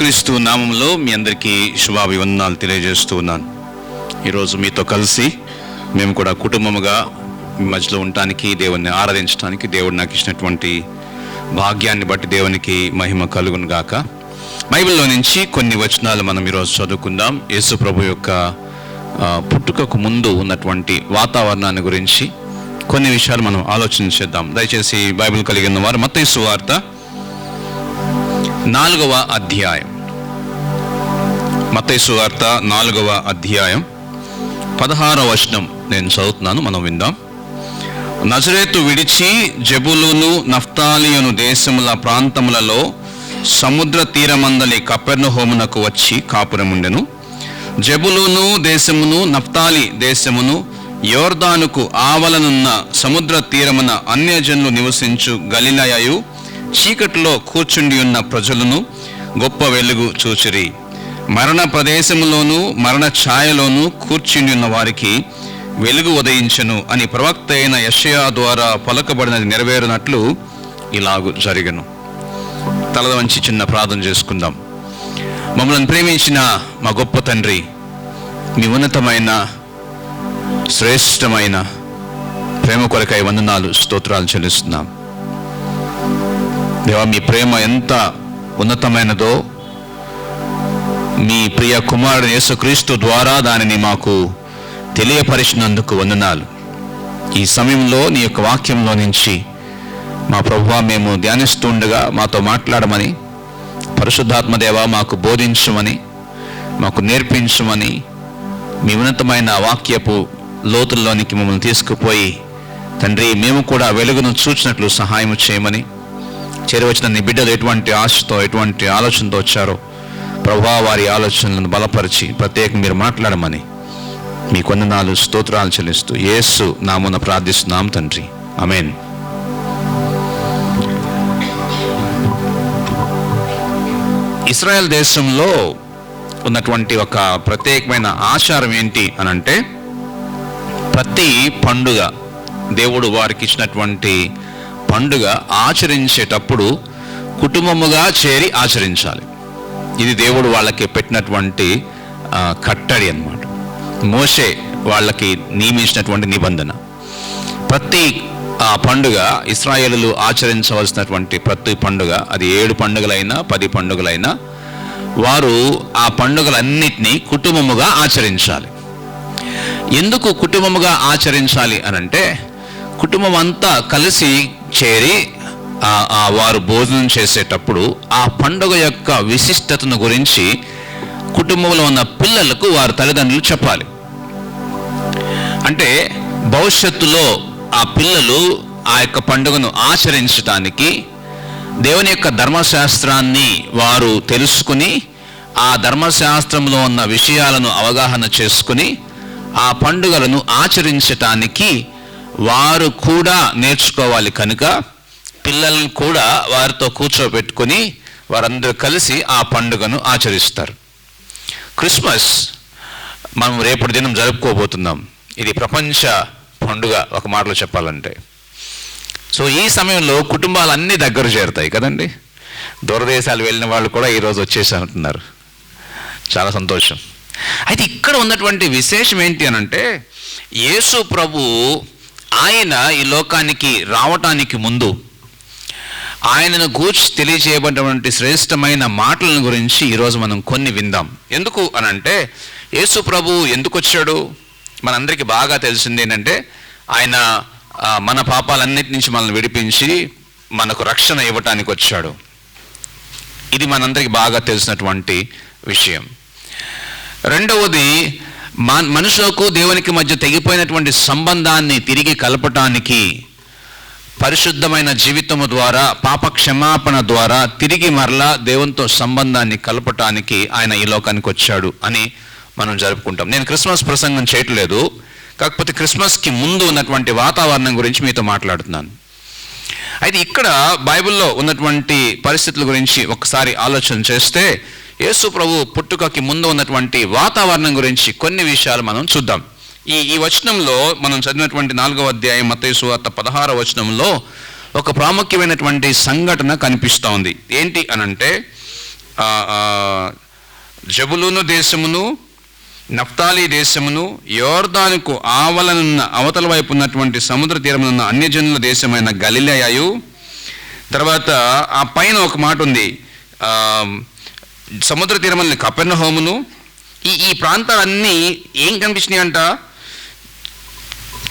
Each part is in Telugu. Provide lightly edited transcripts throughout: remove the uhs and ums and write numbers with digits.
క్రీస్తు నామంలో మీ అందరికీ శుభాభివందనాలు తెలియజేస్తూ ఉన్నాను. ఈరోజు మీతో కలిసి మేము కూడా కుటుంబముగా మీ మధ్యలో ఉండటానికి, దేవుణ్ణి ఆరాధించడానికి దేవుడు నాకు ఇచ్చినటువంటి భాగ్యాన్ని బట్టి దేవునికి మహిమ కలుగును గాక. బైబిల్లో నుంచి కొన్ని వచనాలు మనం ఈరోజు చదువుకుందాం. యేసు ప్రభు యొక్క పుట్టుకకు ముందు ఉన్నటువంటి వాతావరణాన్ని గురించి కొన్ని విషయాలు మనం ఆలోచన చేద్దాం. దయచేసి బైబిల్ కలిగిన వారు మత్తయి సువార్త 4వ అధ్యాయం, మత్తయి సువార్త 4వ అధ్యాయం 16వ వచనం నేను చదువుతున్నాను, మనం విందాం. నజరేతు విడిచి జెబూలూను నఫ్తాలియను దేశముల ప్రాంతములలో సముద్ర తీరమందలి కపెర్నహూమునకు వచ్చి కాపురముండెను. జెబూలూను దేశమును నఫ్తాలి దేశమును యోర్దానుకు ఆవలనున్న సముద్ర తీరమున అన్యజనులు నివసించు గలిలయయు చీకటిలో కూర్చుండి ఉన్న ప్రజలను గొప్ప వెలుగు చూచిరి. మరణ ప్రదేశములోను మరణ ఛాయలోను కూర్చుండి ఉన్న వారికి వెలుగు ఉదయించెను అని ప్రవక్త అయిన యెషయా ద్వారా పలకబడినది నెరవేరినట్లు ఇలాగు జరిగెను. తల వంచి చిన్న ప్రార్థన చేసుకుందాం. మమ్మల్ని ప్రేమించిన మా గొప్ప తండ్రి, మీ ఉన్నతమైన శ్రేష్టమైన ప్రేమ కొరకై వందనాలు, స్తోత్రాలు చెల్లిస్తున్నాం. దేవా, మీ ప్రేమ ఎంత ఉన్నతమైనదో మీ ప్రియ కుమారుడు యేసుక్రీస్తు ద్వారా దానిని మాకు తెలియపరిచినందుకు వందనాలు. ఈ సమయంలో నీ యొక్క వాక్యంలో నుంచి మా ప్రభువా మేము ధ్యానిస్తుండగా మాతో మాట్లాడమని, పరిశుద్ధాత్మ దేవా మాకు బోధించమని, మాకు నేర్పించమని, మీ ఉన్నతమైన వాక్యపు లోతుల్లోనికి మమ్మల్ని తీసుకుపోయి తండ్రి మేము కూడా వెలుగును చూచినట్లు సహాయం చేయమని, చేరవచ్చిన నీ బిడ్డలు ఎటువంటి ఆశతో ఎటువంటి ఆలోచనతో వచ్చారో ప్రభువా వారి ఆలోచనలను బలపరిచి ప్రత్యేకంగా మీరు మాట్లాడమని మీ వందనాలు, స్తోత్రాలు చెల్లిస్తూ యేసు నామమున ప్రార్థిస్తున్నాం తండ్రి, ఆమేన్. ఇశ్రాయేల్ దేశంలో ఉన్నటువంటి ఒక ప్రత్యేకమైన ఆచారం ఏంటి అనంటే, ప్రతి పండుగ దేవుడు వారికి ఇచ్చినటువంటి పండుగ ఆచరించేటప్పుడు కుటుంబముగా చేరి ఆచరించాలి. ఇది దేవుడు వాళ్ళకి పెట్టినటువంటి కట్టడి అన్నమాట. మోషే వాళ్ళకి నియమించినటువంటి నిబంధన. ప్రతి పండుగ ఇశ్రాయేలులు ఆచరించవలసినటువంటి ప్రతి పండుగ, అది 7 పండుగలైనా 10 పండుగలైనా, వారు ఆ పండుగలన్నిటినీ కుటుంబముగా ఆచరించాలి. ఎందుకు కుటుంబముగా ఆచరించాలి అనంటే, కుటుంబం అంతా కలిసి చేరి వారు భోజనం చేసేటప్పుడు ఆ పండుగ యొక్క విశిష్టతను గురించి కుటుంబంలో ఉన్న పిల్లలకు వారి తల్లిదండ్రులు చెప్పాలి. అంటే భవిష్యత్తులో ఆ పిల్లలు ఆ యొక్క పండుగను ఆచరించడానికి దేవుని యొక్క ధర్మశాస్త్రాన్ని వారు తెలుసుకుని, ఆ ధర్మశాస్త్రంలో ఉన్న విషయాలను అవగాహన చేసుకుని ఆ పండుగలను ఆచరించటానికి వారు కూడా నేర్చుకోవాలి. కనుక పిల్లలను కూడా వారితో కూర్చోబెట్టుకుని వారందరూ కలిసి ఆ పండుగను ఆచరిస్తారు. క్రిస్మస్ మనం రేపటి దినం జరుపుకోబోతున్నాం. ఇది ప్రపంచ పండుగ ఒక మాటలో చెప్పాలంటే. సో ఈ సమయంలో కుటుంబాలన్నీ దగ్గర చేరుతాయి కదండి. దూరదేశాలు వెళ్ళిన వాళ్ళు కూడా ఈరోజు వచ్చేసి అంటున్నారు. చాలా సంతోషం. అయితే ఇక్కడ ఉన్నటువంటి విశేషం ఏంటి అనంటే, యేసు ప్రభు ఆయన ఈ లోకానికి రావటానికి ముందు ఆయనను గూర్చి తెలియజేయబడినటువంటి శ్రేష్టమైన మాటలను గురించి ఈరోజు మనం కొన్ని విందాం. ఎందుకు అనంటే, యేసు ప్రభు ఎందుకు వచ్చాడు మనందరికీ బాగా తెలిసింది ఏంటంటే, ఆయన మన పాపాలన్నిటి నుంచి మనల్ని విడిపించి మనకు రక్షణ ఇవ్వటానికి వచ్చాడు. ఇది మనందరికీ బాగా తెలిసినటువంటి విషయం. రెండవది, మనుషులకు దేవునికి మధ్య తెగిపోయినటువంటి సంబంధాన్ని తిరిగి కలపటానికి, పరిశుద్ధమైన జీవితము ద్వారా, పాప క్షమాపణ ద్వారా తిరిగి మరలా దేవునితో సంబంధాన్ని కలపటానికి ఆయన ఈ లోకానికి వచ్చాడు అని మనం జరుపుకుంటాం. నేను క్రిస్మస్ ప్రసంగం చేయట్లేదు, కాకపోతే క్రిస్మస్కి ముందు ఉన్నటువంటి వాతావరణం గురించి మీతో మాట్లాడుతున్నాను. అయితే ఇక్కడ బైబిల్లో ఉన్నటువంటి పరిస్థితుల గురించి ఒకసారి ఆలోచన చేస్తే, యేసు ప్రభు పుట్టుకకి ముందు ఉన్నటువంటి వాతావరణం గురించి కొన్ని విషయాలు మనం చూద్దాం. ఈ వచనంలో మనం చదివినటువంటి 4వ అధ్యాయం మత్తయి సువార్త 16వ వచనంలో ఒక ప్రాముఖ్యమైనటువంటి సంఘటన కనిపిస్తూ ఉంది. ఏంటి అనంటే, జబులూను దేశమును, నఫ్తాలి దేశమును, యోర్దానుకు ఆవలనున్న అవతల వైపు ఉన్నటువంటి సముద్ర తీరమునున్న అన్యజనుల దేశమైన గలిలయయు, తర్వాత ఆ పైన ఒక మాట ఉంది, సముద్ర తీరమున కపెర్నహూమును. ఈ ప్రాంతాలన్నీ ఏం కనిపించినాయి అంట?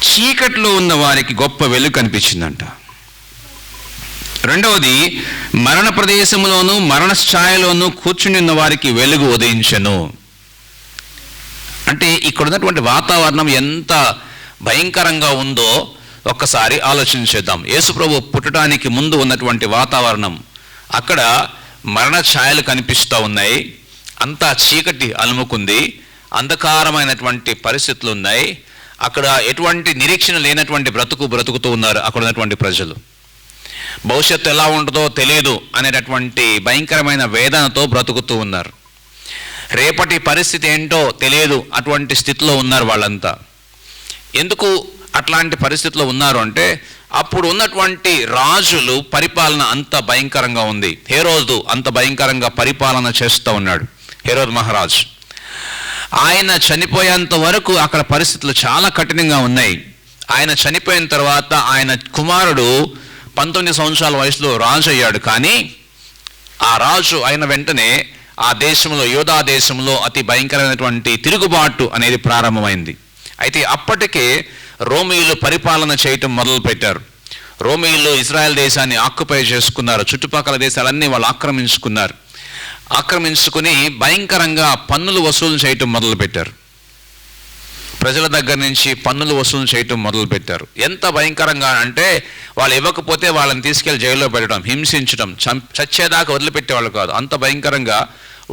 చీకట్లో ఉన్న వారికి గొప్ప వెలుగు కనిపించిందంట. రెండవది, మరణ ప్రదేశంలోను మరణ ఛాయలోను కూర్చుని ఉన్న వారికి వెలుగు ఉదయించెను. అంటే ఇక్కడ ఉన్నటువంటి వాతావరణం ఎంత భయంకరంగా ఉందో ఒక్కసారి ఆలోచించేద్దాం. యేసుప్రభు పుట్టడానికి ముందు ఉన్నటువంటి వాతావరణం, అక్కడ మరణ ఛాయలు కనిపిస్తూ ఉన్నాయి, అంతా చీకటి అలుముకుంది, అంధకారమైనటువంటి పరిస్థితులు ఉన్నాయి. అక్కడ ఎటువంటి నిరీక్షణ లేనటువంటి బ్రతుకుతూ ఉన్నారు అక్కడ ఉన్నటువంటి ప్రజలు. భవిష్యత్తు ఎలా ఉంటుందో తెలియదు అనేటటువంటి భయంకరమైన వేదనతో బ్రతుకుతూ ఉన్నారు. రేపటి పరిస్థితి ఏంటో తెలియదు అటువంటి స్థితిలో ఉన్నారు వాళ్ళంతా. ఎందుకు అట్లాంటి పరిస్థితిలో ఉన్నారు అంటే, అప్పుడు ఉన్నటువంటి రాజులు పరిపాలన అంత భయంకరంగా ఉంది. హేరోదు అంత భయంకరంగా పరిపాలన చేస్తూ ఉన్నాడు, హేరోదు మహారాజు. ఆయన చనిపోయేంత వరకు అక్కడ పరిస్థితులు చాలా కఠినంగా ఉన్నాయి. ఆయన చనిపోయిన తర్వాత ఆయన కుమారుడు 19 సంవత్సరాల వయసులో రాజు అయ్యాడు. కానీ ఆ రాజు అయిన వెంటనే ఆ దేశంలో, యోధా దేశంలో అతి భయంకరమైనటువంటి తిరుగుబాటు అనేది ప్రారంభమైంది. అయితే అప్పటికే రోమీయులు పరిపాలన చేయటం మొదలుపెట్టారు. రోమీయులు ఇజ్రాయెల్ దేశాన్ని ఆక్యుపై చేసుకున్నారు. చుట్టుపక్కల దేశాలన్నీ వాళ్ళు ఆక్రమించుకుని భయంకరంగా పన్నులు వసూలు చేయటం మొదలుపెట్టారు. ప్రజల దగ్గర నుంచి పన్నులు వసూలు చేయటం మొదలుపెట్టారు. ఎంత భయంకరంగా అంటే, వాళ్ళు ఇవ్వకపోతే వాళ్ళని తీసుకెళ్లి జైల్లో పెట్టడం, హింసించడం, చచ్చేదాకా వదిలిపెట్టేవాళ్ళు కాదు. అంత భయంకరంగా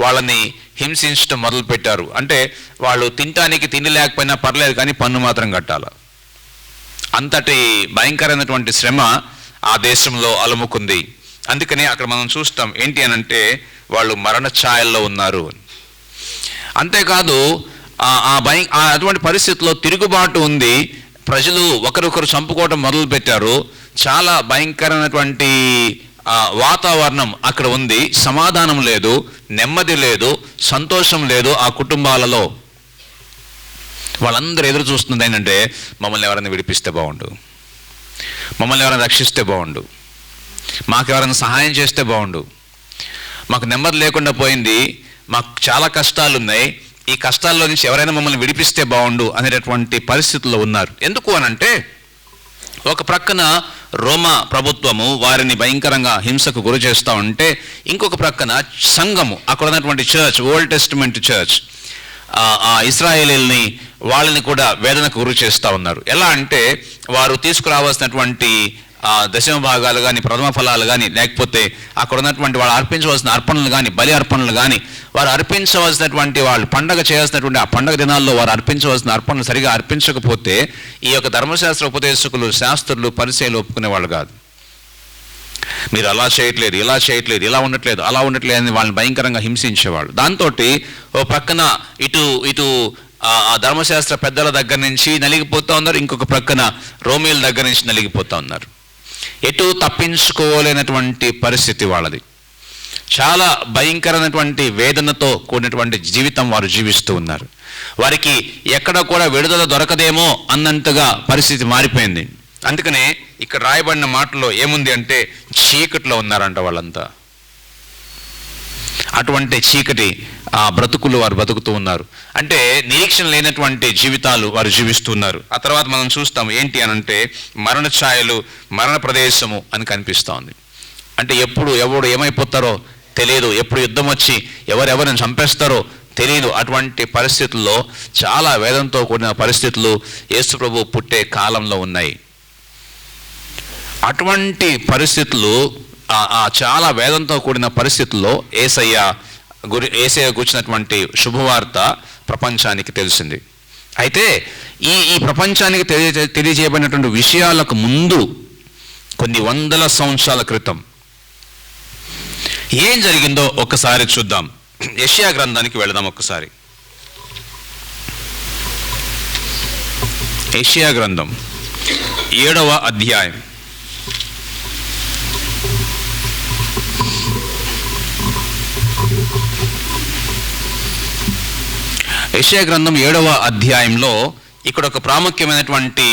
వాళ్ళని హింసించడం మొదలుపెట్టారు. అంటే వాళ్ళు తినటానికి తిండి లేకపోయినా పర్లేదు, కానీ పన్ను మాత్రం కట్టాలి. అంతటి భయంకరమైనటువంటి శ్రమ ఆ దేశంలో అలుముకుంది. అందుకని అక్కడ మనం చూస్తాం ఏంటి అని అంటే, వాళ్ళు మరణ ఛాయల్లో ఉన్నారు. అంతేకాదు అటువంటి పరిస్థితుల్లో తిరుగుబాటు ఉంది. ప్రజలు ఒకరొకరు చంపుకోవటం మొదలు పెట్టారు. చాలా భయంకరమైనటువంటి వాతావరణం అక్కడ ఉంది. సమాధానం లేదు, నెమ్మది లేదు, సంతోషం లేదు ఆ కుటుంబాలలో. వాళ్ళందరూ ఎదురు చూస్తుంది ఏంటంటే, మమ్మల్ని ఎవరైనా విడిపిస్తే బాగుండు, మమ్మల్ని ఎవరైనా రక్షిస్తే బాగుండు, మాకు ఎవరైనా సహాయం చేస్తే బాగుండు, మాకు నెమ్మది లేకుండా పోయింది, మాకు చాలా కష్టాలు ఉన్నాయి, ఈ కష్టాల్లో నుంచి ఎవరైనా మమ్మల్ని విడిపిస్తే బాగుండు అనేటటువంటి పరిస్థితుల్లో ఉన్నారు. ఎందుకు అనంటే, ఒక ప్రక్కన రోమా ప్రభుత్వము వారిని భయంకరంగా హింసకు గురి చేస్తూ ఉంటే, ఇంకొక ప్రక్కన సంఘము, అక్కడ ఉన్నటువంటి చర్చ్, ఓల్డ్ టెస్టిమెంట్ చర్చ్, ఇశ్రాయేలీల్ని వాళ్ళని కూడా వేదనకు గురి చేస్తూ ఉన్నారు. ఎలా అంటే, వారు తీసుకురావాల్సినటువంటి దశమ భాగాలు కానీ, ప్రథమ ఫలాలు కానీ, లేకపోతే అక్కడ ఉన్నటువంటి వాళ్ళు అర్పించవలసిన అర్పణలు కానీ, బలి అర్పణలు కానీ, వారు అర్పించవలసినటువంటి, వాళ్ళు పండగ చేయాల్సినటువంటి ఆ పండగ దినాల్లో వారు అర్పించవలసిన అర్పణలు సరిగా అర్పించకపోతే ఈ యొక్క ధర్మశాస్త్ర ఉపదేశకులు, శాస్త్రులు, పరిచయాలు ఒప్పుకునేవాళ్ళు కాదు. మీరు అలా చేయట్లేదు, ఇలా చేయట్లేదు, ఇలా ఉండట్లేదు, అలా ఉండట్లేదు అని వాళ్ళని భయంకరంగా హింసించేవాళ్ళు. దాంతో ఓ పక్కన ఇటు ఆ ధర్మశాస్త్ర పెద్దల దగ్గర నుంచి నలిగిపోతూ ఉన్నారు, ఇంకొక ప్రక్కన రోమీయుల దగ్గర నుంచి నలిగిపోతూ ఉన్నారు. ఎటు తప్పించుకోలేనటువంటి పరిస్థితి వాళ్ళది. చాలా భయంకరమైనటువంటి వేదనతో కూడినటువంటి జీవితం వారు జీవిస్తూ ఉన్నారు. వారికి ఎక్కడ కూడా విడుదల దొరకదేమో అన్నంతగా పరిస్థితి మారిపోయింది. అందుకనే ఇక్కడ రాయబడిన మాటలో ఏముంది అంటే, చీకట్లో ఉన్నారంట వాళ్ళంతా. అటువంటి చీకటి బ్రతుకులు వారు బతుకుతూ ఉన్నారు. అంటే నిరీక్షణ లేనటువంటి జీవితాలు వారు జీవిస్తున్నారు. ఆ తర్వాత మనం చూస్తాం ఏంటి అనంటే, మరణ ఛాయలు, మరణ ప్రదేశము అని కనిపిస్తూ ఉంది. అంటే ఎప్పుడు ఎవడు ఏమైపోతారో తెలియదు, ఎప్పుడు యుద్ధం వచ్చి ఎవరెవరిని చంపేస్తారో తెలియదు. అటువంటి పరిస్థితుల్లో, చాలా వేదంతో కూడిన పరిస్థితులు యేసు ప్రభు పుట్టే కాలంలో ఉన్నాయి. అటువంటి పరిస్థితులు, చాలా వేదంతో కూడిన పరిస్థితుల్లో యేసయ్య గురించినటువంటి శుభవార్త ప్రపంచానికి తెలిసింది. అయితే ఈ ప్రపంచానికి తెలియజేయబడినటువంటి విషయాలకు ముందు కొన్ని వందల సంవత్సరాల క్రితం ఏం జరిగిందో ఒక్కసారి చూద్దాం. యెషయా గ్రంథానికి వెళదాం ఒక్కసారి. యెషయా గ్రంథం 7వ అధ్యాయం. యెషయా గ్రంథం 7వ అధ్యాయంలో ఇక్కడ ఒక ప్రాముఖ్యమైనటువంటి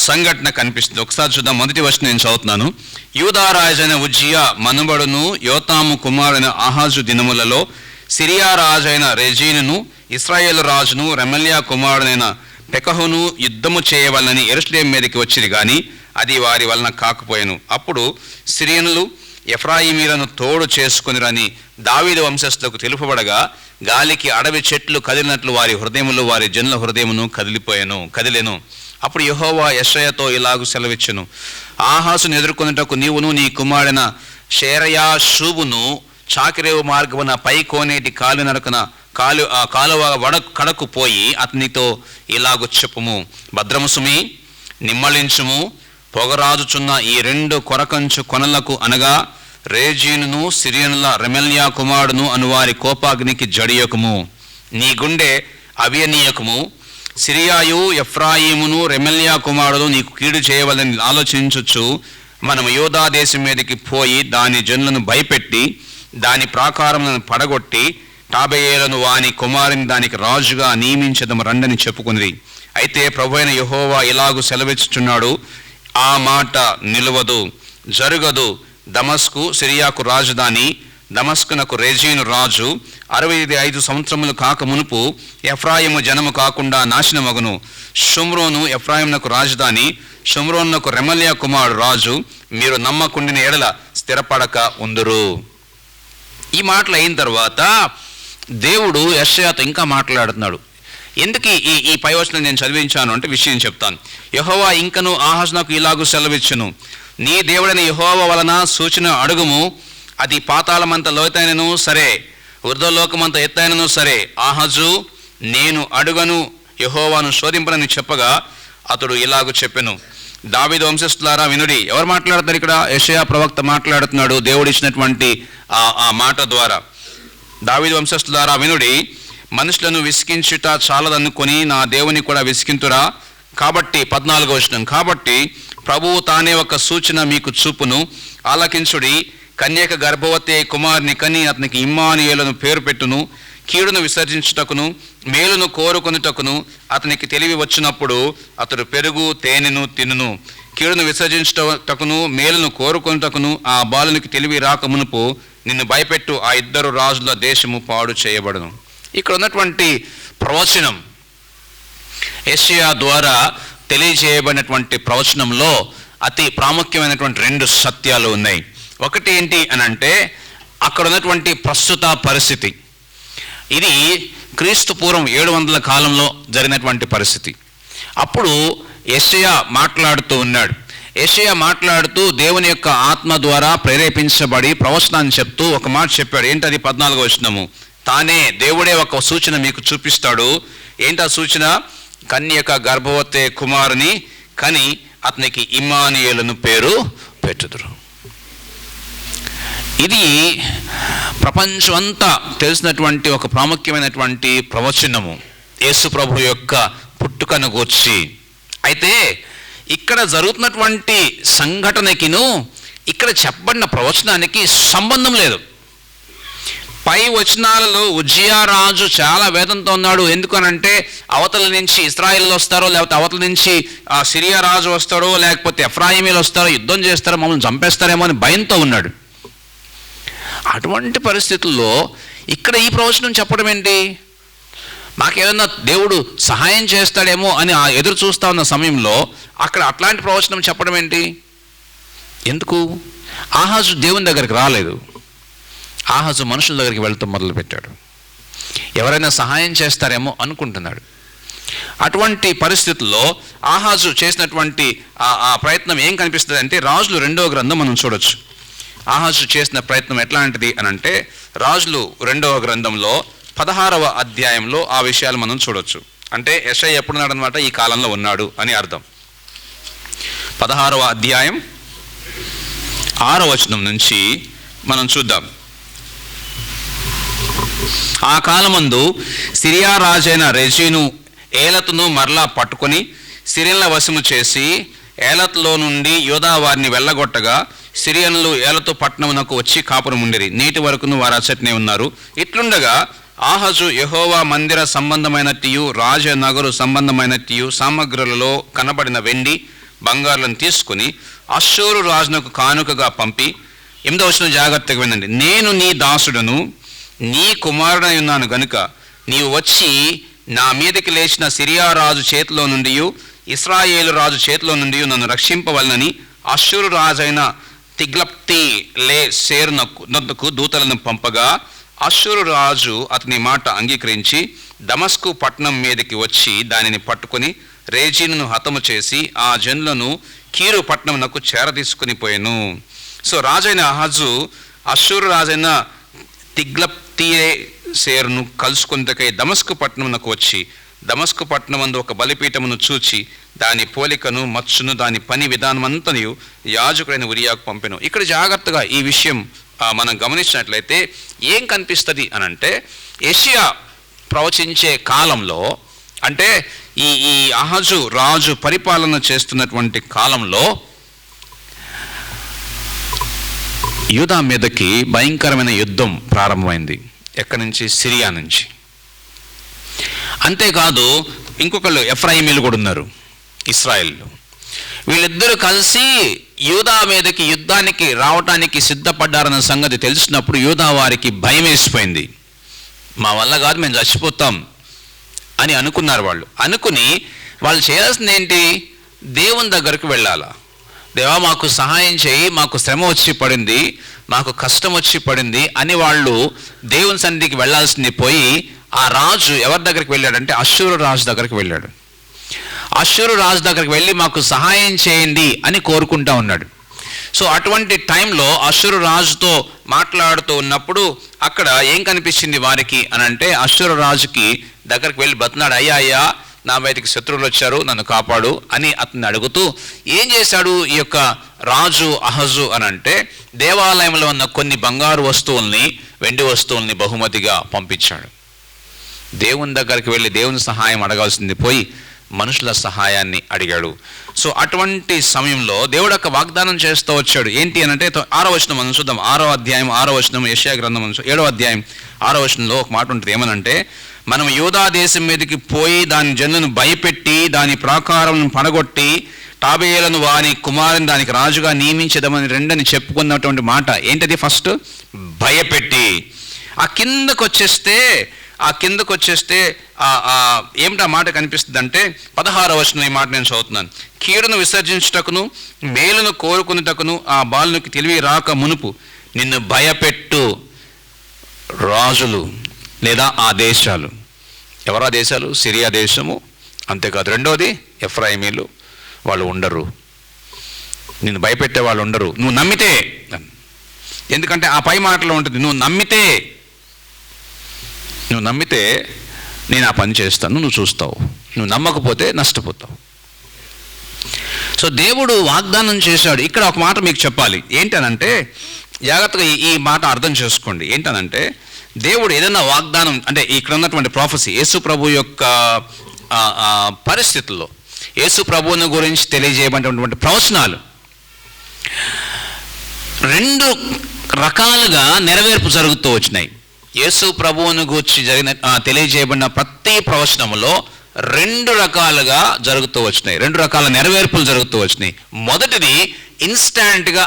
సంఘటన కనిపిస్తుంది. ఒకసారి చూద్దాం. మొదటి వచనం నేను చదువుతున్నాను. యూదా రాజైన ఉజ్జియా మనుబడును యోతాము కుమారుని ఆహాజు దినములలో సిరియా రాజైన రెజీనును ఇశ్రాయేలు రాజును రెమల్యా కుమారుడైన పెకహును యుద్ధము చేయవలనని యెరూషలేము మీదకి వచ్చిరి గాని అది వారి వలన కాకపోయాను. అప్పుడు సిరియనులు ఎఫ్రాయిమీలను తోడు చేసుకునిరని దావీదు వంశస్థులకు తెలుపబడగా గాలికి అడవి చెట్లు కదిలినట్లు వారి హృదయములు వారి జనుల హృదయమును కదిలెను. అప్పుడు యెహోవా యెషయాతో ఇలాగు సెలవిచ్చెను. ఆహాసును ఎదుర్కొనుటకు నీవును నీ కుమారుడైన షేరయాషూబును చాకిరేవు మార్గమున పై కోనేటి కాలువ కడకు పోయి అతనితో ఇలాగు చెప్పుము. భద్రము సుమి, నిమ్మళించుము, పొగరాజుచున్న ఈ 2 కొరకంచు కొనలకు అనగా రేజీనును సిరియనుల రెమల్యా కుమారుడును అనువారి కోపాగ్నికి జడియకుము. నీ గుండె అవియనీయకుము. సిరియాయు ఎఫ్రాయిమును రెమల్యా కుమారుడు నీకు కీడు చేయవలని ఆలోచించచ్చు. మనము యూదా దేశం మీదకి పోయి దాని జనులను భయపెట్టి దాని ప్రాకారములను పడగొట్టి టాబెయేలను వాని కుమారుని దానికి రాజుగా నియమించదము రండని చెప్పుకుని. అయితే ప్రభువైన యెహోవా ఇలాగు సెలవిచ్చుచున్నాడు, ఆ మాట నిలువదు, జరుగదు. దమస్కు సిరియాకు రాజధాని, దమస్కునకు రెజీను రాజు. 65 సంవత్సరములు కాక మునుపు ఎఫ్రాయిము జనము కాకుండా నాశనమగును. షుమ్రోను ఎఫ్రాయిమునకు రాజధాని, షుమ్రోనునకు రెమల్యా కుమారుడు రాజు. మీరు నమ్మకుండిన ఎడల స్థిరపడక ఉందురు. ఈ మాటలు అయిన తర్వాత దేవుడు యెషయాతో ఇంకా మాట్లాడుతున్నాడు. ఎందుకు ఈ పైవచనం నేను చదివించాను అంటే విషయం చెప్తాను. యెహోవా ఇంకను ఆహాజునకు ఇలాగు సెలవిచ్చును, నీ దేవుడైన యెహోవా వలన సూచన అడుగుము. అది పాతాళమంత లోతైనను సరే, ఊర్ధ్వలోకమంత ఎత్తైనను సరే. ఆహాజు, నేను అడుగను, యెహోవాను శోధింపనని చెప్పగా అతడు ఇలాగు చెప్పెను. దావీదు వంశస్థులారా వినుడి. ఎవరు మాట్లాడుతారు ఇక్కడ? యెషయా ప్రవక్త మాట్లాడుతున్నాడు దేవుడు ఇచ్చినటువంటి ఆ మాట ద్వారా. దావీదు వంశస్థులారా వినుడి. మనుషులను విసికించుట చాలదనుకొని నా దేవుని కూడా విసికింతురా. కాబట్టి 14వ వచనం, కాబట్టి ప్రభువు తానే ఒక సూచన మీకు చూపును. ఆలకించుడి. కన్యక గర్భవతి కుమారుని కని అతనికి ఇమ్మానుయేలును పేరు పెట్టును. కీడును విసర్జించుటకును మేలును కోరుకొనుటకును అతనికి తెలివి వచ్చినప్పుడు అతడు పెరుగు తేనెను తినును. కీడును విసర్జించుటకును మేలును కోరుకొనుటకును ఆ బాలునికి తెలివి రాకమునుపు నిన్ను భయపెట్టు, ఆ 2 రాజుల దేశము పాడు చేయబడును. ఇక్కడ ఉన్నటువంటి ప్రవచనం యెషయా ద్వారా తెలియజేయబడినటువంటి ప్రవచనంలో అతి ప్రాముఖ్యమైనటువంటి 2 సత్యాలు ఉన్నాయి. ఒకటి ఏంటి అని అంటే అక్కడ ఉన్నటువంటి ప్రస్తుత పరిస్థితి. ఇది క్రీస్తు పూర్వం 700 కాలంలో జరిగినటువంటి పరిస్థితి. అప్పుడు యెషయా మాట్లాడుతూ ఉన్నాడు. యెషయా మాట్లాడుతూ దేవుని యొక్క ఆత్మ ద్వారా ప్రేరేపించబడి ప్రవచనాన్ని చెప్తూ ఒక మాట చెప్పాడు. ఏంటది? 14వ వచనము. తానే దేవుడే ఒక సూచన మీకు చూపిస్తాడు. ఏంటా సూచన? కన్యక గర్భవతి కుమారుని కని అతనికి ఇమ్మానుయేలును పేరు పెట్టుదురు. ఇది ప్రపంచమంతా తెలిసినటువంటి ఒక ప్రాముఖ్యమైనటువంటి ప్రవచనము యేసు ప్రభు యొక్క పుట్టుకను గూర్చి. అయితే ఇక్కడ జరుగుతున్నటువంటి సంఘటనకిను ఇక్కడ చెప్పబడిన ప్రవచనానికి సంబంధం లేదు. పై వచనాలలో ఉజ్జియా రాజు చాలా వేదంతో ఉన్నాడు. ఎందుకనంటే అవతల నుంచి ఇశ్రాయేలు వస్తారో, లేకపోతే అవతల నుంచి సిరియా రాజు వస్తాడో, లేకపోతే ఎఫ్రాయిమీలు వస్తారో, యుద్ధం చేస్తారో, మమ్మల్ని చంపేస్తారేమో అని భయంతో ఉన్నాడు. అటువంటి పరిస్థితుల్లో ఇక్కడ ఈ ప్రవచనం చెప్పడం ఏంటి? మాకేదన్నా దేవుడు సహాయం చేస్తాడేమో అని ఎదురు చూస్తా ఉన్న సమయంలో అక్కడ అట్లాంటి ప్రవచనం చెప్పడం ఏంటి? ఎందుకు? ఆహాజు దేవుని దగ్గరికి రాలేదు. ఆహాజు మనుషుల దగ్గరికి వెళ్తూ మొదలుపెట్టాడు. ఎవరైనా సహాయం చేస్తారేమో అనుకుంటున్నాడు. అటువంటి పరిస్థితుల్లో ఆహాజు చేసినటువంటి ఆ ప్రయత్నం ఏం కనిపిస్తుంది అంటే రాజులు 2వ గ్రంథం మనం చూడొచ్చు. ఆహాజు చేసిన ప్రయత్నం ఎట్లాంటిది అని అంటే రాజులు 2వ గ్రంథంలో 16వ అధ్యాయంలో ఆ విషయాలు మనం చూడొచ్చు. అంటే యెషయా ఎప్పుడున్నాడు అనమాట? ఈ కాలంలో ఉన్నాడు అని అర్థం. 16వ అధ్యాయం 6వ వచనం నుంచి మనం చూద్దాం. ఆ కాలమందు సిరియా రాజైన రెజీను ఏలతును మరలా పట్టుకొని సిరియన్ల వశము చేసి ఏలత్లో నుండి యూదా వారిని వెళ్ళగొట్టగా సిరియన్లు ఏలతు పట్టణమునకు వచ్చి కాపురం ఉండిరి. నేటి వరకును వారు అచ్చటనే ఉన్నారు. ఇట్లుండగా ఆహజు యెహోవా మందిర సంబంధమైనట్టు రాజనగరు సంబంధమైనట్టు సామగ్రులలో కనబడిన వెండి బంగారులను తీసుకుని అష్షూరు రాజునకు కానుకగా పంపి, 8వ వచనం జాగ్రత్తగా వినండి, నేను నీ దాసుడను నీ కుమారుడై ఉన్నాను గనుక నీవు వచ్చి నా మీదకి లేచిన సిరియా రాజు చేతిలో నుండి ఇశ్రాయేలు రాజు చేతిలో నుండి నన్ను రక్షింపవలనని అష్షూరు రాజైన తిగ్లప్తిలేసెరునకు దూతలను పంపగా అష్షూరు రాజు అతని మాట అంగీకరించి దమస్కు పట్టణం మీదకి వచ్చి దానిని పట్టుకొని రేజీనును హతము చేసి ఆ జనులను కీరు పట్టణమునకు చేరతీసుకుని పోయెను. సో రాజైన అహాజు అష్షూరు రాజైన తిగ్లప్తిలేసెరును కలుసుకొనుటకై దమస్కు పట్టణమునకు వచ్చి దమస్కు పట్టణమందు ఒక బలిపీఠమును చూచి దాని పోలికను మచ్చును దాని పని విధానమంతయు యాజకుడైన ఉరియాకు పంపెను. ఇక్కడ జాగ్రత్తగా ఈ విషయం మనం గమనించినట్లయితే ఏం కనిపిస్తుంది అనంటే, యెషయా ప్రవచించే కాలంలో, అంటే ఈ అహాజు రాజు పరిపాలన చేస్తున్నటువంటి కాలంలో యూదా మీదకి భయంకరమైన యుద్ధం ప్రారంభమైంది. ఎక్కడి నుంచి? సిరియా నుంచి. అంతేకాదు ఇంకొకళ్ళు ఎఫ్రాయిమీలు కూడా ఉన్నారు, ఇశ్రాయేలు. వీళ్ళిద్దరూ కలిసి యూదా మీదకి యుద్ధానికి రావటానికి సిద్ధపడ్డారన్న సంగతి తెలిసినప్పుడు యూదా వారికి భయం వేసిపోయింది. మా వల్ల కాదు, మేము చచ్చిపోతాం అని అనుకున్నారు. వాళ్ళు చేయాల్సింది ఏంటి? దేవుని దగ్గరకు వెళ్ళాలా. దేవా మాకు సహాయం చేయి, మాకు శ్రమ వచ్చి పడింది, మాకు కష్టం వచ్చి పడింది అని వాళ్ళు దేవుని సన్నిధికి వెళ్ళాల్సింది పోయి ఆ రాజు ఎవరి దగ్గరికి వెళ్ళాడంటే అష్షూరు రాజు దగ్గరికి వెళ్ళాడు. అష్షూరు రాజు దగ్గరికి వెళ్ళి మాకు సహాయం చేయండి అని కోరుకుంటా ఉన్నాడు. సో అటువంటి టైంలో అష్షూరు రాజుతో మాట్లాడుతూ ఉన్నప్పుడు అక్కడ ఏం కనిపించింది వారికి అనంటే, అష్షూరు రాజుకి దగ్గరికి వెళ్ళి బతినాడు, అయ్యా నా బయటికి శత్రువులు వచ్చారు, నన్ను కాపాడు అని అతన్ని అడుగుతూ ఏం చేశాడు ఈ యొక్క రాజు అహజు అనంటే, దేవాలయంలో ఉన్న కొన్ని బంగారు వస్తువుల్ని వెండి వస్తువుల్ని బహుమతిగా పంపించాడు. దేవుని దగ్గరికి వెళ్ళి దేవుని సహాయం అడగాల్సింది పోయి మనుషుల సహాయాన్ని అడిగాడు. సో అటువంటి సమయంలో దేవుడు ఒక వాగ్దానం చేస్తూ వచ్చాడు. ఏంటి అనంటే 6వ వచనం మనం చూద్దాం. 6వ అధ్యాయం 6వ వచనం యెషయా గ్రంథం 7వ అధ్యాయం 6వ వచనంలో ఒక మాట ఉంటుంది. ఏమనంటే, మనం యూదా దేశం మీదకి పోయి దాని జనులను భయపెట్టి దాని ప్రాకారం పడగొట్టి టాబేయులను వాని కుమారుని దానికి రాజుగా నియమించదమని రెండని చెప్పుకున్నటువంటి మాట ఏంటది? ఫస్ట్ భయపెట్టి ఆ కిందకు వచ్చేస్తే ఏమిటా మాట కనిపిస్తుంది అంటే 16వ వచనం ఈ మాట నేను చదువుతున్నాను. కీడును విసర్జించుటకును మేలును కోరుకున్నటకును ఆ బాలునికి తెలివి రాక మునుపు నిన్ను భయపెట్టు రాజులు లేదా ఆ దేశాలు. ఎవరా దేశాలు? సిరియా దేశము, అంతేకాదు రెండోది ఎఫ్రాయిమీలు. వాళ్ళు ఉండరు, నిన్ను భయపెట్టే వాళ్ళు ఉండరు, నువ్వు నమ్మితే. ఎందుకంటే ఆ పై మాటలో ఉంటుంది, నువ్వు నమ్మితే నేను ఆ పని చేస్తాను, నువ్వు చూస్తావు, నువ్వు నమ్మకపోతే నష్టపోతావు. సో దేవుడు వాగ్దానం చేశాడు. ఇక్కడ ఒక మాట మీకు చెప్పాలి. ఏంటనంటే, జాగ్రత్తగా ఈ మాట అర్థం చేసుకోండి. ఏంటనంటే, దేవుడు ఏదైనా వాగ్దానం అంటే ఇక్కడ ఉన్నటువంటి ప్రాఫెసీ యేసు ప్రభు యొక్క పరిస్థితుల్లో యేసు ప్రభువుని గురించి తెలియజేయబడినటువంటి ప్రవచనాలు 2 రకాలుగా నెరవేర్పు జరుగుతూ వచ్చినాయి. యేసు ప్రభువుని గురించి తెలియజేయబడిన ప్రతి ప్రవచనములో 2 రకాలుగా జరుగుతూ వచ్చినాయి, 2 రకాల నెరవేర్పులు జరుగుతూ వచ్చినాయి. మొదటిది ఇన్స్టాంట్గా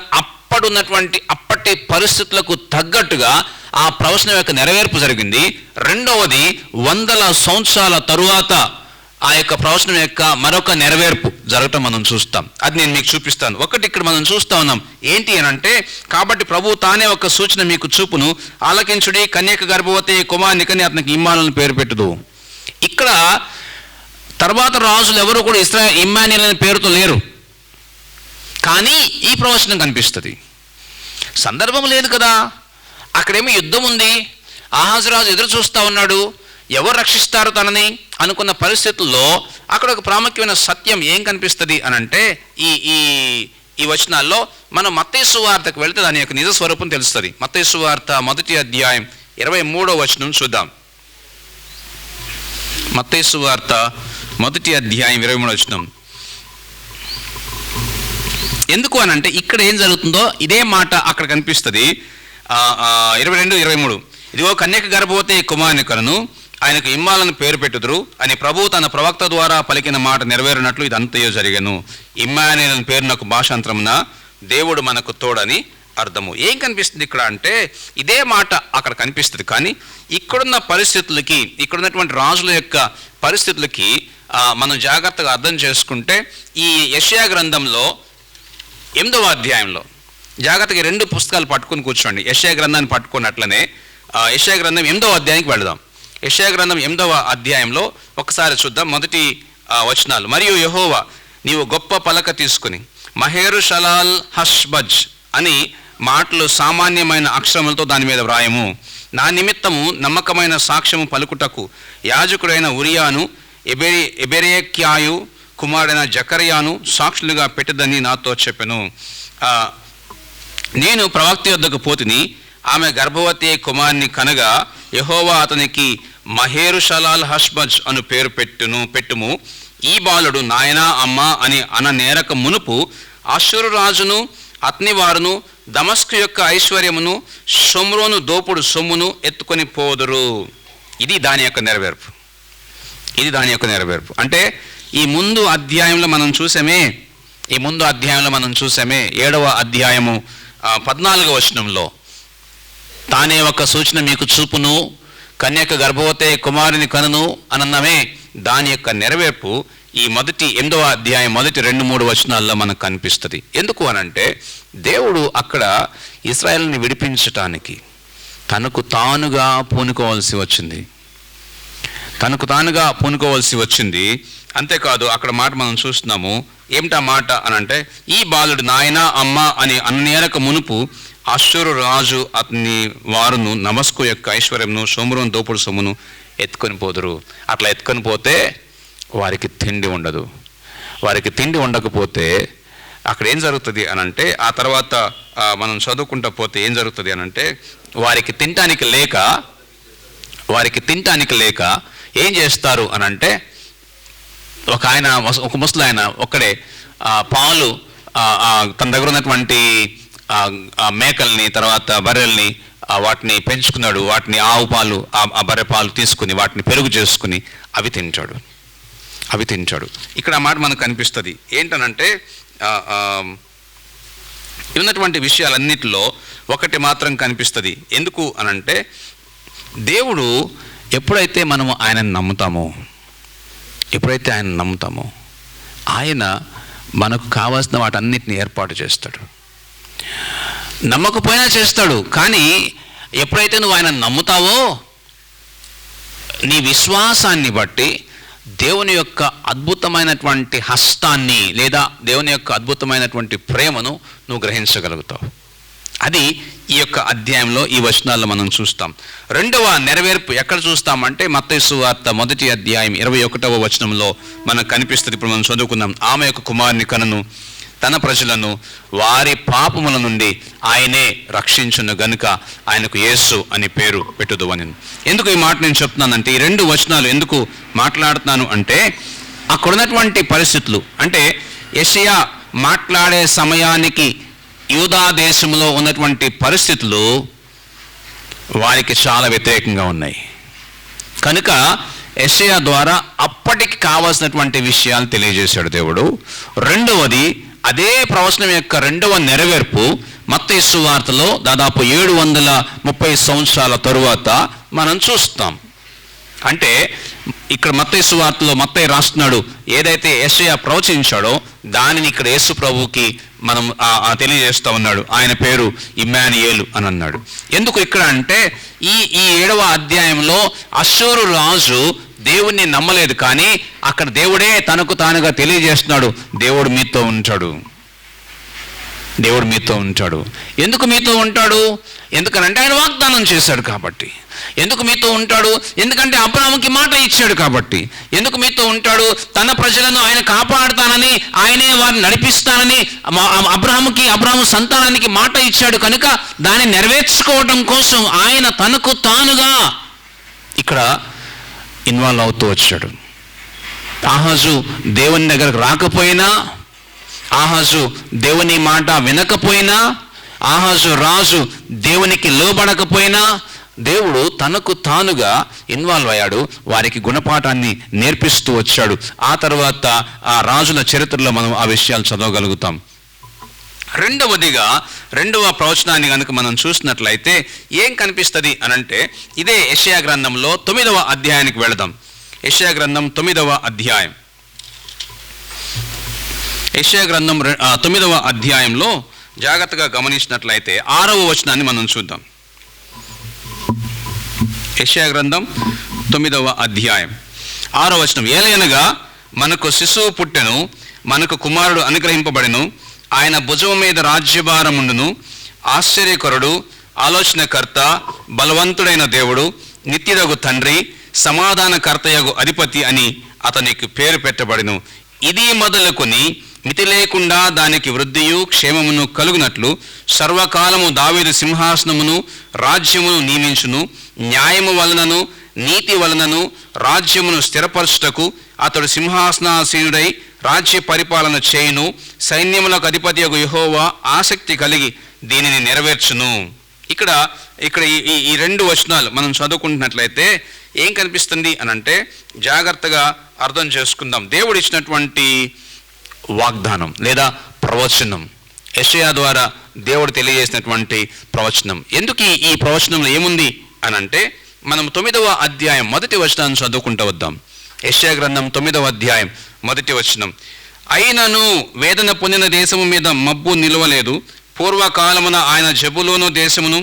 అప్పటి పరిస్థితులకు తగ్గట్టుగా ఆ ప్రవచనం యొక్క నెరవేర్పు జరిగింది. రెండవది 100 సంవత్సరాల తరువాత ఆ యొక్క ప్రవచనం యొక్క మరొక నెరవేర్పు జరగటం మనం చూస్తాం. అది నేను మీకు చూపిస్తాను. ఒకటి ఇక్కడ మనం చూస్తా ఉన్నాం. ఏంటి అని అంటే, కాబట్టి ప్రభు తానే ఒక సూచన మీకు చూపును, ఆలకించుడి, కన్యక గర్భవతి కుమారుని కని అతనికి ఇమ్మానుయేలు పేరు పెట్టుదు. ఇక్కడ తర్వాత రాజులు ఎవరు కూడా ఇమ్మానుయేలు అనే పేరుతో లేరు, కానీ ఈ ప్రవచనం కనిపిస్తుంది. సందర్భం లేదు కదా, అక్కడేమో యుద్ధం ఉంది, ఆహాజు రాజు ఎదురు చూస్తూ ఉన్నాడు, ఎవరు రక్షిస్తారు తనని అనుకున్న పరిస్థితుల్లో అక్కడ ఒక ప్రాముఖ్యమైన సత్యం ఏం కనిపిస్తుంది అని అంటే, ఈ వచనాల్లో మనం మత్తయి సువార్తకు వెళితే దాని యొక్క నిజ స్వరూపం తెలుస్తుంది. మత్తయి సువార్త 1వ అధ్యాయం 23వ వచనం చూద్దాం. మత్తయి సువార్త 1వ అధ్యాయం 23వ వచనం. ఎందుకు అని అంటే, ఇక్కడ ఏం జరుగుతుందో ఇదే మాట అక్కడ కనిపిస్తుంది. 22, 23. ఇదిగో కన్యక గర్భవతి కుమారుని కనును, ఆయనకు ఇమ్మాలను పేరు పెట్టుదురు అని ప్రభువు తన ప్రవక్త ద్వారా పలికిన మాట నెరవేరినట్లు ఇదంతయో జరిగెను. ఇమ్మానుయేలు పేరునకు భాషాంతరమున దేవుడు మనకు తోడని అర్థము. ఏం కనిపిస్తుంది ఇక్కడ అంటే ఇదే మాట అక్కడ కనిపిస్తుంది. కానీ ఇక్కడున్న పరిస్థితులకి, ఇక్కడున్నటువంటి రాజుల యొక్క పరిస్థితులకి మనం జాగ్రత్తగా అర్థం చేసుకుంటే ఈ యెషయా గ్రంథంలో 8వ అధ్యాయంలో జాగ్రత్తగా 2 పుస్తకాలు పట్టుకుని కూర్చోండి. యెషయా గ్రంథాన్ని పట్టుకున్నట్లనే యెషయా గ్రంథం 8వ అధ్యాయానికి వెళదాం. యెషయా గ్రంథం 8వ అధ్యాయంలో ఒకసారి చూద్దాం. మొదటి వచనాలు. మరియు యెహోవా, నీవు గొప్ప పలక తీసుకుని మహేరుషలాల్ హష్బజ్ అని మాటలు సామాన్యమైన అక్షరములతో దాని మీద వ్రాయము. నా నిమిత్తము నమ్మకమైన సాక్ష్యము పలుకుటకు యాజకుడైన ఉరియాను ఎబెరెక్యాయు కుమారుడైన జకర్యాను సాక్షులుగా పెట్టదని నాతో చెప్పెను. నేను ప్రవక్త యొద్దకు పోతిని, ఆమె గర్భవతి కుమారుని కనగా యెహోవా అతనికి మహేరుషలాల్ హష్బజ్ అను పేరు పెట్టుము. ఈ బాలుడు నాయనా అమ్మా అని నేరక మునుపు అష్షూరు రాజును అతని వారును దమస్కు యొక్క ఐశ్వర్యమును షోమ్రోను దోపుడు సొమ్మును ఎత్తుకొని పోదురు. ఇది దాని యొక్క నెరవేర్పు. అంటే ఈ ముందు అధ్యాయంలో మనం చూసామే 7వ అధ్యాయము 14వ వచనంలో తానే ఒక సూచన మీకు చూపును, కన్యక గర్భవతే కుమారుని కనును అనన్నమే. దాని యొక్క నెరవేర్పు ఈ 8వ అధ్యాయం మొదటి 2-3 వచనాల్లో మనకు కనిపిస్తుంది. ఎందుకు అనంటే దేవుడు అక్కడ ఇశ్రాయేలుని విడిపించటానికి తనకు తానుగా పూనుకోవాల్సి వచ్చింది. అంతేకాదు అక్కడ మాట మనం చూస్తున్నాము. ఏమిటా మాట అనంటే ఈ బాలుడు నాయనా అమ్మ అని అన్నేరక మునుపు అష్షూరు రాజు అతని వారును నమస్కు యొక్క ఐశ్వర్యమును షోమ్రోను దోపుడు సొమ్మును ఎత్తుకొని పోదురు. అట్లా ఎత్తుకొని పోతే వారికి తిండి ఉండదు. వారికి తిండి ఉండకపోతే అక్కడ ఏం జరుగుతుంది అనంటే ఆ తర్వాత మనం చదువుకుంటూ పోతే ఏం జరుగుతుంది అనంటే వారికి తినటానికి లేక ఏం చేస్తారు అనంటే ఒక ముసలి ఆయన ఒక్కడే పాలు తన దగ్గర ఉన్నటువంటి మేకల్ని తర్వాత బర్రెల్ని వాటిని పెంచుకున్నాడు. వాటిని ఆవు పాలు ఆ బర్రె పాలు తీసుకుని వాటిని పెరుగు చేసుకుని అవి తింటాడు. ఇక్కడ ఆ మాట మనకు కనిపిస్తుంది. ఏంటనంటే ఉన్నటువంటి విషయాలన్నిటిలో ఒకటి మాత్రం కనిపిస్తుంది. ఎందుకు అనంటే దేవుడు ఎప్పుడైతే మనము ఆయనను నమ్ముతామో ఆయన మనకు కావాల్సిన వాటన్నిటిని ఏర్పాటు చేస్తాడు. నమ్మకపోయినా చేస్తాడు. కానీ ఎప్పుడైతే నువ్వు ఆయన నమ్ముతావో నీ విశ్వాసాన్ని బట్టి దేవుని యొక్క అద్భుతమైనటువంటి హస్తాన్ని లేదా దేవుని యొక్క అద్భుతమైనటువంటి ప్రేమను నువ్వు గ్రహించగలుగుతావు. అది ఈ యొక్క అధ్యాయంలో ఈ వచనాల్లో మనం చూస్తాం. 2వ నెరవేర్పు ఎక్కడ చూస్తామంటే మత్తయి సువార్త 1వ అధ్యాయం 21వ వచనంలో మనకు కనిపిస్తుంది. ఇప్పుడు మనం చదువుకుందాం. ఆమె యొక్క కుమారుని కనును, తన ప్రజలను వారి పాపముల నుండి ఆయనే రక్షించును గనుక ఆయనకు యేసు అని పేరు పెట్టుదు అని. ఎందుకు ఈ మాట నేను చెప్తున్నానంటే ఈ 2 వచనాలు ఎందుకు మాట్లాడుతున్నాను అంటే అక్కడున్నటువంటి పరిస్థితులు, అంటే యెషయా మాట్లాడే సమయానికి యూదా దేశంలో ఉన్నటువంటి పరిస్థితులు వారికి చాలా వ్యతిరేకంగా ఉన్నాయి. కనుక యెషయా ద్వారా అప్పటికి కావాల్సినటువంటి విషయాలు తెలియజేశాడు దేవుడు. రెండవది అదే ప్రవచనం యొక్క 2వ నెరవేర్పు మత్తయి సువార్తలో దాదాపు 730 సంవత్సరాల తరువాత మనం చూస్తాం. అంటే ఇక్కడ మత్తయి సువార్తలో మత్తయి రాస్తున్నాడు, ఏదైతే యెషయా ప్రవచించాడో దానిని ఇక్కడ యేసు ప్రభువుకి మనం తెలియజేస్తూ ఉన్నాడు. ఆయన పేరు ఇమ్మానుయేలు అని అన్నాడు. ఎందుకు ఇక్కడ అంటే ఈ 7వ అధ్యాయంలో అష్షూరు రాజు దేవుణ్ణి నమ్మలేదు. కానీ అక్కడ దేవుడే తనకు తానుగా తెలియజేస్తున్నాడు, దేవుడు మీతో ఉంటాడు. ఎందుకు మీతో ఉంటాడు? ఎందుకనంటే ఆయన వాగ్దానం చేశాడు కాబట్టి. ఎందుకు మీతో ఉంటాడు? ఎందుకంటే అబ్రాహాముకి మాట ఇచ్చాడు కాబట్టి. ఎందుకు మీతో ఉంటాడు? తన ప్రజలను ఆయన కాపాడుతానని, ఆయనే వారిని నడిపిస్తానని అబ్రాహాము సంతానానికి మాట ఇచ్చాడు కనుక దాన్ని నెరవేర్చుకోవడం కోసం ఆయన తనకు తానుగా ఇక్కడ ఇన్వాల్వ్ అవుతూ వచ్చాడు. ఆహాజు దేవుని దగ్గరకు రాకపోయినా, ఆహాజు దేవుని మాట వినకపోయినా, ఆహాజు రాజు దేవునికి లోబడకపోయినా, దేవుడు తనకు తానుగా ఇన్వాల్వ్ అయ్యాడు, వారికి గుణపాఠాన్ని నేర్పిస్తూ వచ్చాడు. ఆ తర్వాత ఆ రాజుల చరిత్రలో మనం ఆ విషయాలు చదవగలుగుతాం. రెండవదిగా రెండవ ప్రవచనాన్ని కనుక మనం చూసినట్లయితే ఏం కనిపిస్తుంది అనంటే, ఇదే యెషయా గ్రంథంలో 9వ అధ్యాయానికి వెళదాం. యెషయా గ్రంథం 9వ అధ్యాయం. యెషయా గ్రంథం 9వ అధ్యాయంలో జాగ్రత్తగా గమనించినట్లయితే 6వ వచనాన్ని మనం చూద్దాం. యెషయా గ్రంథం 9వ అధ్యాయం 6వ వచనం. ఏలయనగా మనకు శిశువు పుట్టెను, మనకు కుమారుడు అనుగ్రహింపబడెను, ఆయన భుజం మీద రాజ్యభారముండును, ఆశ్చర్యకరుడు, ఆలోచనకర్త, బలవంతుడైన దేవుడు, నిత్యుడగు తండ్రి, సమాధానకర్తయగు అధిపతి అని అతనికి పేరు పెట్టబడెను. ఇది మొదలుకొని మితి లేకుండా దానికి వృద్ధియు క్షేమమును కలుగునట్లు సర్వకాలము దావీదు సింహాసనమును రాజ్యమును నియమించును. న్యాయము వలనను నీతి వలనను రాజ్యమును స్థిరపరచుటకు అతడు సింహాసనాసీనుడై రాజ్య పరిపాలన చేయును. సైన్యములకు అధిపతియగు యెహోవా ఆసక్తి కలిగి దీనిని నెరవేర్చును. ఇక్కడ ఈ రెండు వచనాలు మనం చదువుకుంటున్నట్లయితే ఏం కనిపిస్తుంది అనంటే, జాగ్రత్తగా అర్థం చేసుకుందాం. దేవుడు ఇచ్చినటువంటి వాగ్దానం లేదా ప్రవచనం, యెషయా ద్వారా దేవుడు తెలియజేసినటువంటి ప్రవచనం. ఎందుకు ఈ ప్రవచనంలో ఏముంది అనంటే, మనం 9వ అధ్యాయం 1వ వచనాన్ని చదువుకుంటూ వద్దాం. యెషయా గ్రంథం 9వ అధ్యాయం 1వ వచనం. అయినను వేదన పొందిన దేశము మీద మబ్బు నిలవలేదు. పూర్వకాలమున ఆయన జెబూలూను దేశమును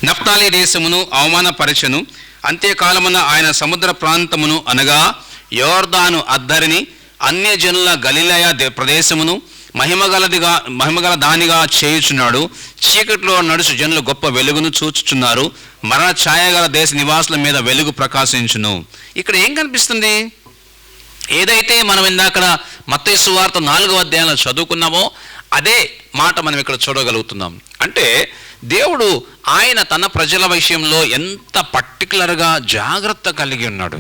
నఫ్తాలి దేశమును అవమానపరచెను. అంత్యకాలమున ఆయన సముద్ర ప్రాంతమును అనగా యోర్దాను అద్దరిని, అన్యజనుల గలిలయ ప్రదేశమును మహిమగల దానిగా చేయుచున్నాడు. చీకట్లో నడుచు జనులు గొప్ప వెలుగును చూచుచున్నారు. మరణ ఛాయగల దేశ నివాసుల మీద వెలుగు ప్రకాశించును. ఇక్కడ ఏం కనిపిస్తుంది? ఏదైతే మనం ఇందాక మత్తయి సువార్త 4వ అధ్యాయంలో చదువుకున్నామో అదే మాట మనం ఇక్కడ చూడగలుగుతున్నాం. అంటే దేవుడు ఆయన తన ప్రజల విషయంలో ఎంత పర్టికులర్గా జాగ్రత్త కలిగి ఉన్నాడు.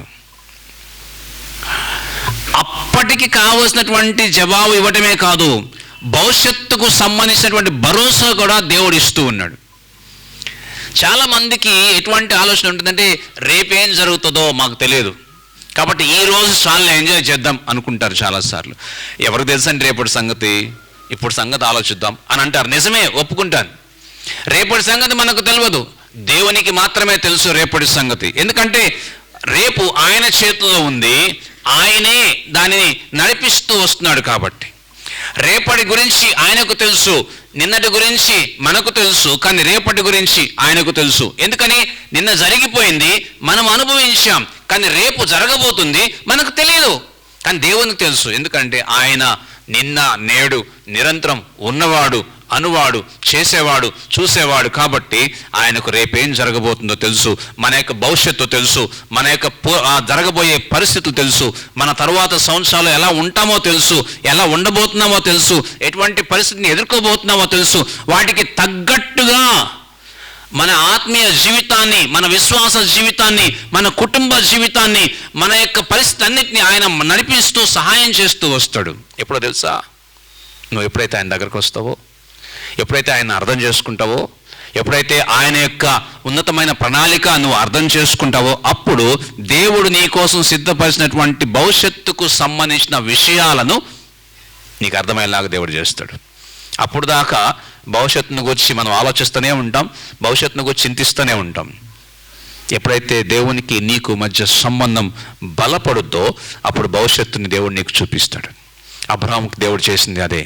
అప్పటికి కావలసినటువంటి జవాబు ఇవ్వటమే కాదు, భవిష్యత్తుకు సంబంధించినటువంటి భరోసా కూడా దేవుడు ఇస్తూ ఉన్నాడు. చాలా మందికి ఎటువంటి ఆలోచన ఉంటుందంటే, రేపేం జరుగుతుందో మాకు తెలియదు కాబట్టి ఈ రోజు చాలా ఎంజాయ్ చేద్దాం అనుకుంటారు చాలాసార్లు. ఎవరికి తెలుసండి రేపటి సంగతి, ఇప్పుడు సంగతి ఆలోచిద్దాం అని అంటారు. నిజమే, ఒప్పుకుంటాను. రేపటి సంగతి మనకు తెలియదు, దేవునికి మాత్రమే తెలుసు రేపటి సంగతి. ఎందుకంటే రేపు ఆయన చేతిలో ఉంది, ఆయనే దానిని నడిపిస్తూ వస్తున్నాడు. కాబట్టి రేపటి గురించి ఆయనకు తెలుసు, నిన్నటి గురించి మనకు తెలుసు, కానీ రేపటి గురించి ఆయనకు తెలుసు. ఎందుకని నిన్న జరిగిపోయింది, మనం అనుభవించాం, కానీ రేపు జరగబోతుంది మనకు తెలియదు, కానీ దేవునికి తెలుసు. ఎందుకంటే ఆయన నిన్న నేడు నిరంతరం ఉన్నవాడు, అనువాడు, చేసేవాడు, చూసేవాడు. కాబట్టి ఆయనకు రేపేం జరగబోతుందో తెలుసు, మన యొక్క భవిష్యత్తు తెలుసు, మన యొక్క జరగబోయే పరిస్థితులు తెలుసు, మన తరువాత సంవత్సరాలు ఎలా ఉంటామో తెలుసు, ఎలా ఉండబోతున్నామో తెలుసు, ఎటువంటి పరిస్థితిని ఎదుర్కోబోతున్నామో తెలుసు. వాటికి తగ్గట్టుగా మన ఆత్మీయ జీవితాన్ని, మన విశ్వాస జీవితాన్ని, మన కుటుంబ జీవితాన్ని, మన యొక్క పరిస్థితి అన్నిటిని ఆయన నడిపిస్తూ సహాయం చేస్తూ వస్తాడు. ఎప్పుడో తెలుసా? నువ్వు ఎప్పుడైతే ఆయన దగ్గరకు వస్తావో, ఎప్పుడైతే ఆయన అర్థం చేసుకుంటావో, ఎప్పుడైతే ఆయన యొక్క ఉన్నతమైన ప్రణాళిక నువ్వు అర్థం చేసుకుంటావో, అప్పుడు దేవుడు నీ కోసం సిద్ధపరిచినటువంటి భవిష్యత్తుకు సంబంధించిన విషయాలను నీకు అర్థమయ్యేలాగా దేవుడు చేస్తాడు. అప్పుడు దాకా భవిష్యత్తును గురించి మనం ఆలోచిస్తూనే ఉంటాం, భవిష్యత్తును గురించి చింతిస్తూనే ఉంటాం. ఎప్పుడైతే దేవునికి నీకు మధ్య సంబంధం బలపడుద్దో అప్పుడు భవిష్యత్తుని దేవుడు నీకు చూపిస్తాడు. అబ్రహాముకి దేవుడు చేసింది అదే.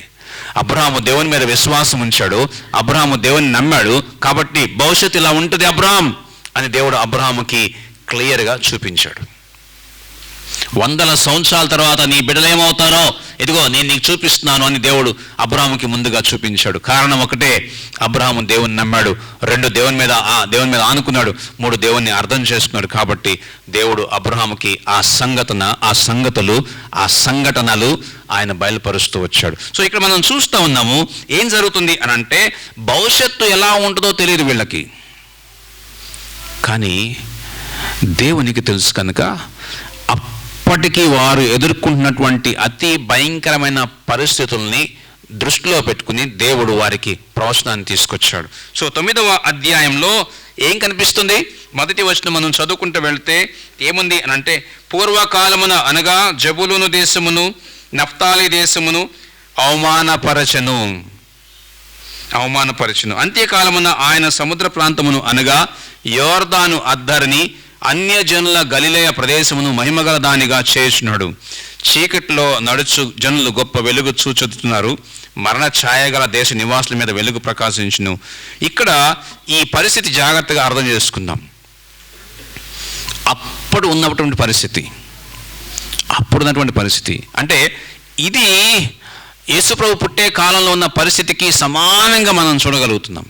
అబ్రహాము దేవుని మీద విశ్వాసం ఉంచాడు, అబ్రహాము దేవుని నమ్మాడు. కాబట్టి భవిష్యత్తు ఇలా ఉంటుంది అబ్రహాం అని దేవుడు అబ్రహాముకి క్లియర్గా చూపించాడు. 100 సంవత్సరాల తర్వాత నీ బిడ్డలేమవుతారో ఇదిగో నేను నీకు చూపిస్తున్నాను అని దేవుడు అబ్రహాముకి ముందుగా చూపించాడు. కారణం ఒకటే, అబ్రహాము దేవుని నమ్మాడు, 2 దేవుని మీద ఆనుకున్నాడు, 3 దేవుణ్ణి అర్థం చేసుకున్నాడు. కాబట్టి దేవుడు అబ్రహాముకి ఆ సంగతులు ఆ సంఘటనలు ఆయన బయలుపరుస్తూ వచ్చాడు. సో ఇక్కడ మనం చూస్తూ ఉన్నాము ఏం జరుగుతుంది అని అంటే, భవిష్యత్తు ఎలా ఉంటుందో తెలియదు వీళ్ళకి, కానీ దేవునికి తెలుసు కనుక అప్పటికి వారు ఎదుర్కొంటున్నటువంటి అతి భయంకరమైన పరిస్థితుల్ని దృష్టిలో పెట్టుకుని దేవుడు వారికి ప్రవచనాన్ని తీసుకొచ్చాడు. సో 9వ అధ్యాయంలో ఏం కనిపిస్తుంది? మొదటి వచనం మనం చదువుకుంటూ వెళ్తే ఏముంది అని అంటే, పూర్వకాలమున అనగా జబులూను దేశమును నఫ్తాలి దేశమును అవమానపరచను. అంత్యకాలమున ఆయన సముద్ర ప్రాంతమును అనగా యోర్దాను అద్దరిని అన్యజనుల గలిలయ ప్రదేశమును మహిమగల దానిగా చేసినాడు. చీకట్లో నడుచు జనులు గొప్ప వెలుగు చూచుతున్నారు. మరణ ఛాయగల దేశ నివాసుల మీద వెలుగు ప్రకాశించును. ఇక్కడ ఈ పరిస్థితి జాగ్రత్తగా అర్థం చేసుకుందాం. అప్పుడు ఉన్నటువంటి పరిస్థితి అంటే ఇది యేసుప్రభు పుట్టే కాలంలో ఉన్న పరిస్థితికి సమానంగా మనం చూడగలుగుతున్నాం.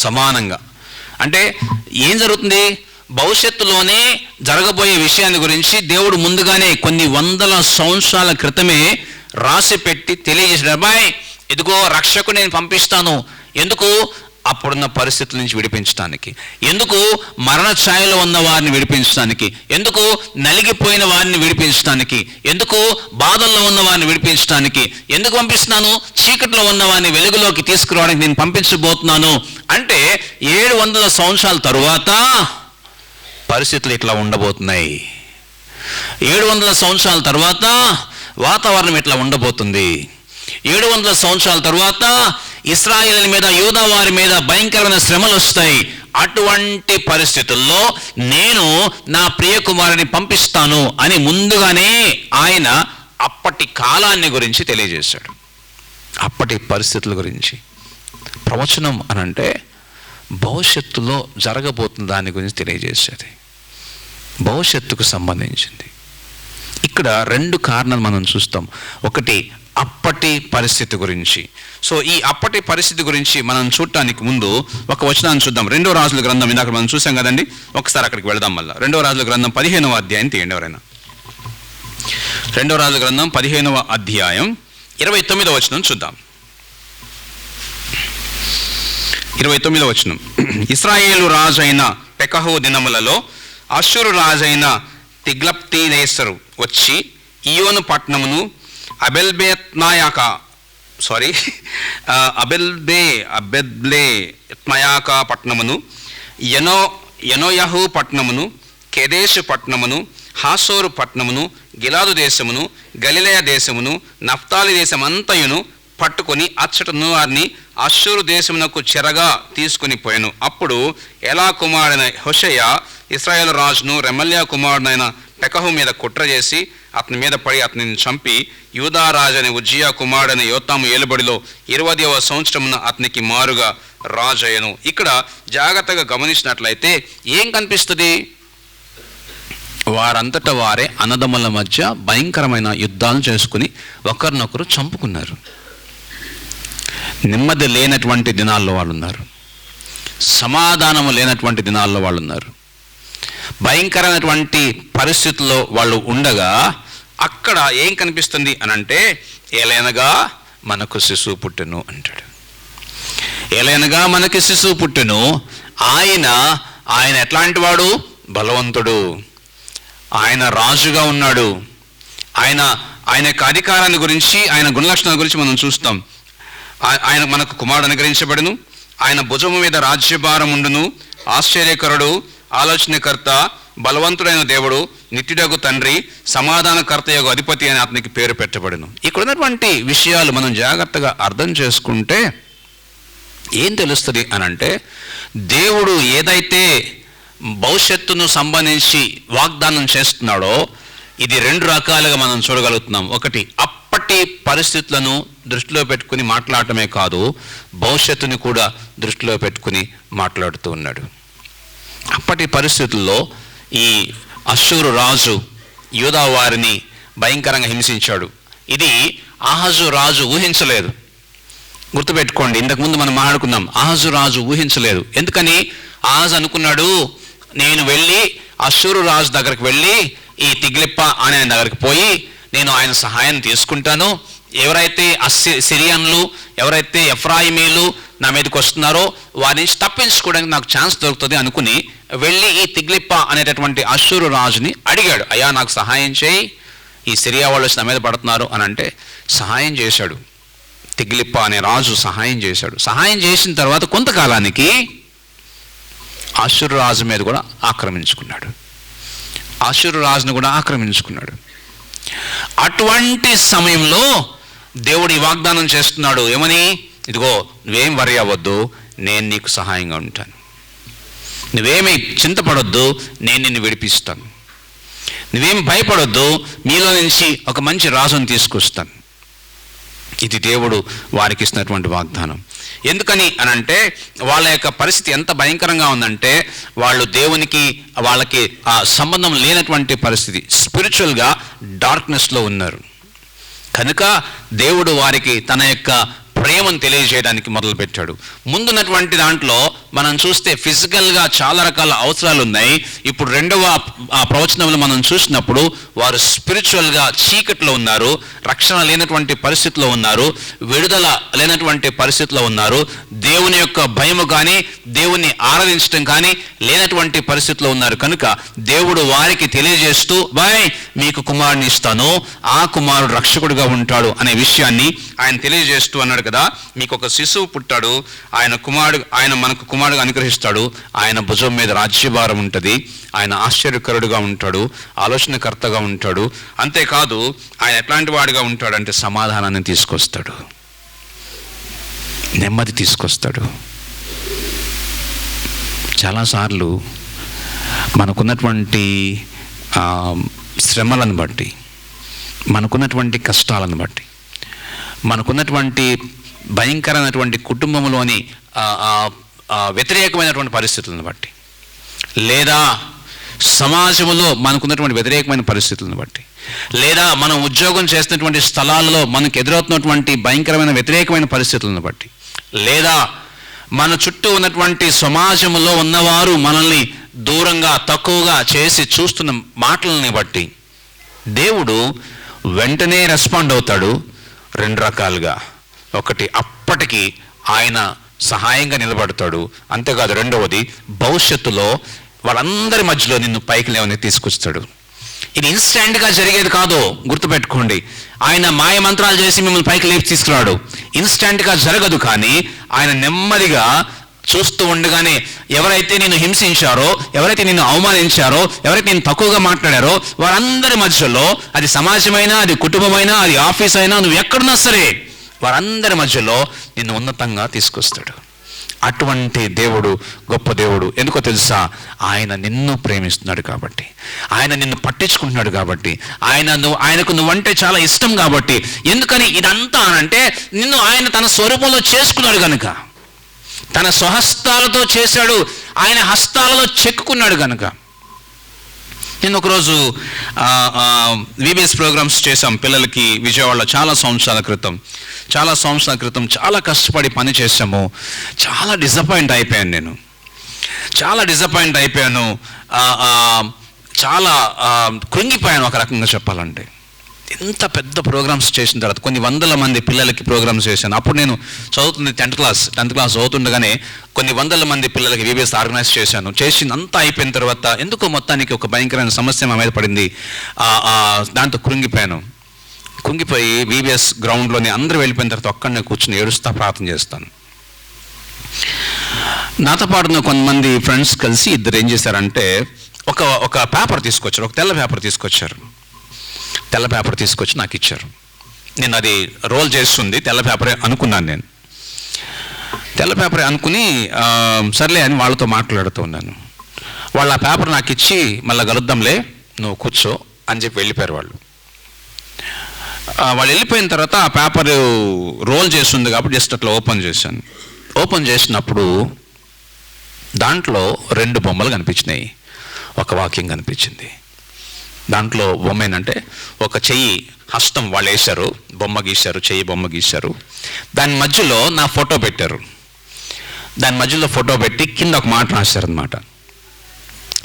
సమానంగా అంటే ఏం జరుగుతుంది? భవిష్యత్తులోనే జరగబోయే విషయాన్ని గురించి దేవుడు ముందుగానే కొన్ని వందల సంవత్సరాల క్రితమే రాసి పెట్టి తెలియజేసాడు. అబ్బాయి, ఇదిగో రక్షకుని నేను పంపిస్తాను. ఎందుకు? అప్పుడున్న పరిస్థితుల నుంచి విడిపించడానికి. ఎందుకు? మరణ ఛాయలో ఉన్న వారిని విడిపించడానికి. ఎందుకు? నలిగిపోయిన వారిని విడిపించడానికి. ఎందుకు? బాధల్లో ఉన్న వారిని విడిపించడానికి. ఎందుకు పంపిస్తున్నాను? చీకట్లో ఉన్న వారిని వెలుగులోకి తీసుకురావడానికి నేను పంపించబోతున్నాను. అంటే 700 సంవత్సరాల తరువాత పరిస్థితులు ఇట్లా ఉండబోతున్నాయి. 700 సంవత్సరాల తర్వాత వాతావరణం ఇట్లా ఉండబోతుంది. 700 సంవత్సరాల తర్వాత ఇశ్రాయేలు మీద, యూదా వారి మీద భయంకరమైన శ్రమలు వస్తాయి. అటువంటి పరిస్థితుల్లో నేను నా ప్రియ కుమారుని పంపిస్తాను అని ముందుగానే ఆయన అప్పటి కాలాన్ని గురించి తెలియజేశాడు. అప్పటి పరిస్థితుల గురించి. ప్రవచనం అనంటే భవిష్యత్తులో జరగబోతున్న దాని గురించి తెలియజేసేది, భవిష్యత్తుకు సంబంధించింది. ఇక్కడ 2 కారణాలు మనం చూస్తాం. ఒకటి అప్పటి పరిస్థితి గురించి. సో ఈ అప్పటి పరిస్థితి గురించి మనం చూడటానికి ముందు ఒక వచనాన్ని చూద్దాం. 2వ రాజుల గ్రంథం, ఇందాక మనం చూసాం కదండి, ఒకసారి అక్కడికి వెళదాం. మళ్ళీ 2వ రాజుల గ్రంథం 15వ అధ్యాయం తీయండి ఎవరైనా. 2వ రాజుల గ్రంథం 15వ అధ్యాయం 29వ వచనం చూద్దాం. 29వ వచనం. ఇశ్రాయేలు రాజైన పెకహు దినములలో అష్షూరు రాజైన తిగ్లప్తినేసరు వచ్చి ఇయోను పట్టణమును అబెల్బేత్మయాక పట్టణమును, యెనోయహు పట్టణమును, కెదేషు పట్టణమును, హాసోరు పట్టణమును, గిలాదు దేశమును, గలిలయ దేశమును, నఫ్తాలి దేశమంతయును పట్టుకొని అచ్చటను వారిని అష్షూరు దేశమునకు చెరగా తీసుకుని పోయాను. అప్పుడు ఎలా కుమారుడైన హోషేయ ఇశ్రాయేలు రాజును రెమల్యా కుమారుడైన పెకహు మీద కుట్ర చేసి అతని మీద పడి అతనిని చంపి యూదా రాజని ఉజ్జియా కుమారుడైన యోతాము ఏలుబడిలో 20వ సంవత్సరమున అతనికి మారుగా రాజయ్యను. ఇక్కడ జాగ్రత్తగా గమనించినట్లయితే ఏం కనిపిస్తుంది? వారంతటా వారే అన్నదమ్ముల మధ్య భయంకరమైన యుద్ధాలు చేసుకుని ఒకరినొకరు చంపుకున్నారు. నెమ్మది లేనటువంటి దినాల్లో వాళ్ళు ఉన్నారు. సమాధానము లేనటువంటి దినాల్లో వాళ్ళు ఉన్నారు. భయంకరమైనటువంటి పరిస్థితుల్లో వాళ్ళు ఉండగా అక్కడ ఏం కనిపిస్తుంది అనంటే, ఏలైనగా మనకు శిశువు పుట్టెను అంటాడు. ఏలైనగా మనకి శిశువు పుట్టెను. ఆయన ఎట్లాంటి వాడు? బలవంతుడు. ఆయన రాజుగా ఉన్నాడు. ఆయన యొక్క అధికారాన్ని గురించి, ఆయన గుణలక్షణాల గురించి మనం చూస్తాం. ఆయన మనకు కుమారుడు అనుగ్రహించబడును. ఆయన భుజము మీద రాజ్యభారం ఉండును. ఆశ్చర్యకరుడు, ఆలోచనకర్త, బలవంతుడైన దేవుడు, నిత్యుడగు తండ్రి, సమాధానకర్త యొక్క అధిపతి అని అతనికి పేరు పెట్టబడును. ఇక్కడ ఉన్నటువంటి విషయాలు మనం జాగ్రత్తగా అర్థం చేసుకుంటే ఏం తెలుస్తుంది అనంటే, దేవుడు ఏదైతే భవిష్యత్తును సంబంధించి వాగ్దానం చేస్తున్నాడో ఇది 2 రకాలుగా మనం చూడగలుగుతున్నాం. ఒకటి, అప్పటి పరిస్థితులను దృష్టిలో పెట్టుకుని మాట్లాడటమే కాదు, భవిష్యత్తుని కూడా దృష్టిలో పెట్టుకుని మాట్లాడుతూ ఉన్నాడు. అప్పటి పరిస్థితుల్లో ఈ అష్షూరు రాజు యూదా వారిని భయంకరంగా హింసించాడు. ఇది ఆహాజు రాజు ఊహించలేదు. గుర్తుపెట్టుకోండి, ఇంతకుముందు మనం మాట్లాడుకున్నాం, ఆహాజు రాజు ఊహించలేదు. ఎందుకని? ఆహాజు అనుకున్నాడు, నేను వెళ్ళి అష్షూరు రాజు దగ్గరికి వెళ్ళి ఈ తిగ్లిప్ప అనే ఆయన దగ్గరికి పోయి నేను ఆయన సహాయం తీసుకుంటాను. ఎవరైతే సిరియన్లు, ఎవరైతే ఎఫ్రాయిమీలు నా మీదకి వస్తున్నారో వారి నుంచి తప్పించుకోవడానికి నాకు ఛాన్స్ దొరుకుతుంది అనుకుని వెళ్ళి ఈ తిగ్లిప్ప అనేటటువంటి అష్షూరు రాజుని అడిగాడు, అయ్యా నాకు సహాయం చేయి, ఈ సిరియా వాళ్ళు వచ్చి నా మీద పడుతున్నారు అని అంటే సహాయం చేశాడు. తిగ్లిప్ప అనే రాజు సహాయం చేశాడు. సహాయం చేసిన తర్వాత కొంతకాలానికి అష్షూరు రాజు మీద కూడా ఆక్రమించుకున్నాడు. అష్షూరు రాజును కూడా ఆక్రమించుకున్నాడు. అటువంటి సమయంలో దేవుడు ఈ వాగ్దానం చేస్తున్నాడు. ఏమని? ఇదిగో, నువ్వేం వరి అవ్వద్దు, నేను నీకు సహాయంగా ఉంటాను. నువ్వేమి చింతపడొద్దు, నేను నిన్ను విడిపిస్తాను. నువ్వేమి భయపడొద్దు, మీలో నుంచి ఒక మంచి రాజును తీసుకొస్తాను. ఇది దేవుడు వారికి ఇస్తున్నటువంటి వాగ్దానం. ఎందుకని అనంటే వాళ్ళ యొక్క పరిస్థితి ఎంత భయంకరంగా ఉందంటే వాళ్ళు దేవునికి వాళ్ళకి ఆ సంబంధం లేనటువంటి పరిస్థితి, స్పిరిచువల్గా డార్క్నెస్లో ఉన్నారు. కనుక దేవుడు వారికి తన యొక్క ప్రేమను తెలియజేయడానికి మొదలుపెట్టాడు. ముందున్నటువంటి దాంట్లో మనం చూస్తే ఫిజికల్గా చాలా రకాల అవసరాలు ఉన్నాయి. ఇప్పుడు రెండవ ప్రవచనంలో మనం చూసినప్పుడు వారు స్పిరిచువల్గా చీకట్లో ఉన్నారు, రక్షణ లేనటువంటి పరిస్థితిలో ఉన్నారు, విడుదల లేనటువంటి పరిస్థితిలో ఉన్నారు, దేవుని యొక్క భయము కానీ దేవుణ్ణి ఆరాధించడం కానీ లేనటువంటి పరిస్థితిలో ఉన్నారు. కనుక దేవుడు వారికి తెలియజేస్తూ, బాయ్ మీకు కుమారుని ఇస్తాను, ఆ కుమారుడు రక్షకుడిగా ఉంటాడు అనే విషయాన్ని ఆయన తెలియజేస్తూ అన్నాడు కదా, మీకు ఒక శిశువు పుట్టాడు, ఆయన మనకు కుమారుడుగా అనుగ్రహిస్తాడు, ఆయన భుజం మీద రాజ్యభారం ఉంటుంది, ఆయన ఆశ్చర్యకరుడుగా ఉంటాడు, ఆలోచనకర్తగా ఉంటాడు. అంతేకాదు ఆయన ఎట్లాంటి వాడిగా ఉంటాడంటే సమాధానాన్ని తీసుకొస్తాడు, నెమ్మది తీసుకొస్తాడు. చాలాసార్లు మనకున్నటువంటి శ్రమలను బట్టి, మనకున్నటువంటి కష్టాలను బట్టి, మనకున్నటువంటి భయంకరమైనటువంటి కుటుంబంలోని వ్యతిరేకమైనటువంటి పరిస్థితులను బట్టి, లేదా సమాజంలో మనకున్నటువంటి వ్యతిరేకమైన పరిస్థితులను బట్టి, లేదా మనం ఉద్యోగం చేస్తున్నటువంటి స్థలాలలో మనకు ఎదురవుతున్నటువంటి భయంకరమైన వ్యతిరేకమైన పరిస్థితులను బట్టి, లేదా మన చుట్టూ ఉన్నటువంటి సమాజంలో ఉన్నవారు మనల్ని దూరంగా తక్కువగా చేసి చూస్తున్న మాటలని బట్టి దేవుడు వెంటనే రెస్పాండ్ అవుతాడు. రెండు రకాలుగా, ఒకటి అప్పటికి ఆయన సహాయంగా నిలబడతాడు, అంతేకాదు రెండవది భవిష్యత్తులో వాళ్ళందరి మధ్యలో నిన్ను పైకి లేవని తీసుకొస్తాడు. ఇది ఇన్స్టెంట్గా జరిగేది కాదు, గుర్తుపెట్టుకోండి. ఆయన మాయ మంత్రాలు చేసి మిమ్మల్ని పైకి లేపి తీసుకురాడు, ఇన్స్టెంట్గా జరగదు. కానీ ఆయన నెమ్మదిగా చూస్తూ ఉండగానే ఎవరైతే నిన్ను హింసించారో, ఎవరైతే నిన్ను అవమానించారో, ఎవరైతే నేను తక్కువగా మాట్లాడారో వారందరి మధ్యలో, అది సమాజమైనా, అది కుటుంబమైనా, అది ఆఫీస్ అయినా, నువ్వు ఎక్కడున్నా సరే వారందరి మధ్యలో నిన్ను ఉన్నతంగా తీసుకొస్తాడు. అటువంటి దేవుడు గొప్ప దేవుడు. ఎందుకో తెలుసా? ఆయన నిన్ను ప్రేమిస్తున్నాడు కాబట్టి, ఆయన నిన్ను పట్టించుకుంటున్నాడు కాబట్టి, ఆయనకు నువ్వంటే చాలా ఇష్టం కాబట్టి. ఎందుకని ఇదంతా అనంటే నిన్ను ఆయన తన స్వరూపంలో చేసుకున్నాడు కనుక, తన స్వహస్తాలతో చేశాడు, ఆయన హస్తాలలో చెక్కుకున్నాడు కనుక. నేను ఒకరోజు విబిఎస్ ప్రోగ్రామ్స్ చేశాం పిల్లలకి విజయవాడలో చాలా సంవత్సరాల క్రితం చాలా కష్టపడి పని చేశాము. చాలా డిసప్పాయింట్ అయిపోయాను, చాలా కృంగిపోయాను ఒక రకంగా చెప్పాలంటే. ఎంత పెద్ద ప్రోగ్రామ్స్ చేసిన తర్వాత కొన్ని వందల మంది పిల్లలకి ప్రోగ్రామ్స్ చేశాను. అప్పుడు నేను చదువుతుంది 10th క్లాస్ చదువుతుండగానే కొన్ని వందల మంది పిల్లలకి విబిఎస్ ఆర్గనైజ్ చేసిందంతా అయిపోయిన తర్వాత ఎందుకో మొత్తానికి ఒక భయంకరమైన సమస్య మా మీద పడింది. దాంతో కృంగిపోయి విబిఎస్ గ్రౌండ్లోని అందరూ వెళ్ళిపోయిన తర్వాత ఒక్కడనే కూర్చుని ఏడుస్తా ప్రార్థన చేస్తాను. నాతో పాటున్న కొంతమంది ఫ్రెండ్స్ కలిసి ఇద్దరు ఏం చేశారంటే ఒక పేపర్ తీసుకొచ్చారు, ఒక తెల్ల పేపర్ తీసుకొచ్చారు. తెల్ల పేపర్ తీసుకొచ్చి నాకు ఇచ్చారు. నేను అది రోల్ చేస్తుంది తెల్ల పేపరే అనుకున్నాను. నేను తెల్ల పేపరే అనుకుని సర్లే అని వాళ్ళతో మాట్లాడుతూ ఉన్నాను. వాళ్ళు ఆ పేపర్ నాకు ఇచ్చి మళ్ళీ కలుద్దాంలే, నువ్వు కూర్చో అని చెప్పి వెళ్ళిపోయారు వాళ్ళు. వాళ్ళు వెళ్ళిపోయిన తర్వాత ఆ పేపర్ రోల్ చేస్తుంది కాబట్టి జస్ట్ అట్లా ఓపెన్ చేశాను. ఓపెన్ చేసినప్పుడు దాంట్లో 2 బొమ్మలు కనిపించినాయి, ఒక వాక్యం కనిపించింది. దాంట్లో బొమ్మ ఏంటంటే ఒక చెయ్యి హస్తం వాళ్ళు వేశారు, బొమ్మ గీశారు, చెయ్యి బొమ్మ గీశారు. దాని మధ్యలో నా ఫోటో పెట్టారు. దాని మధ్యలో ఫోటో పెట్టి కింద ఒక మాట రాశారనమాట,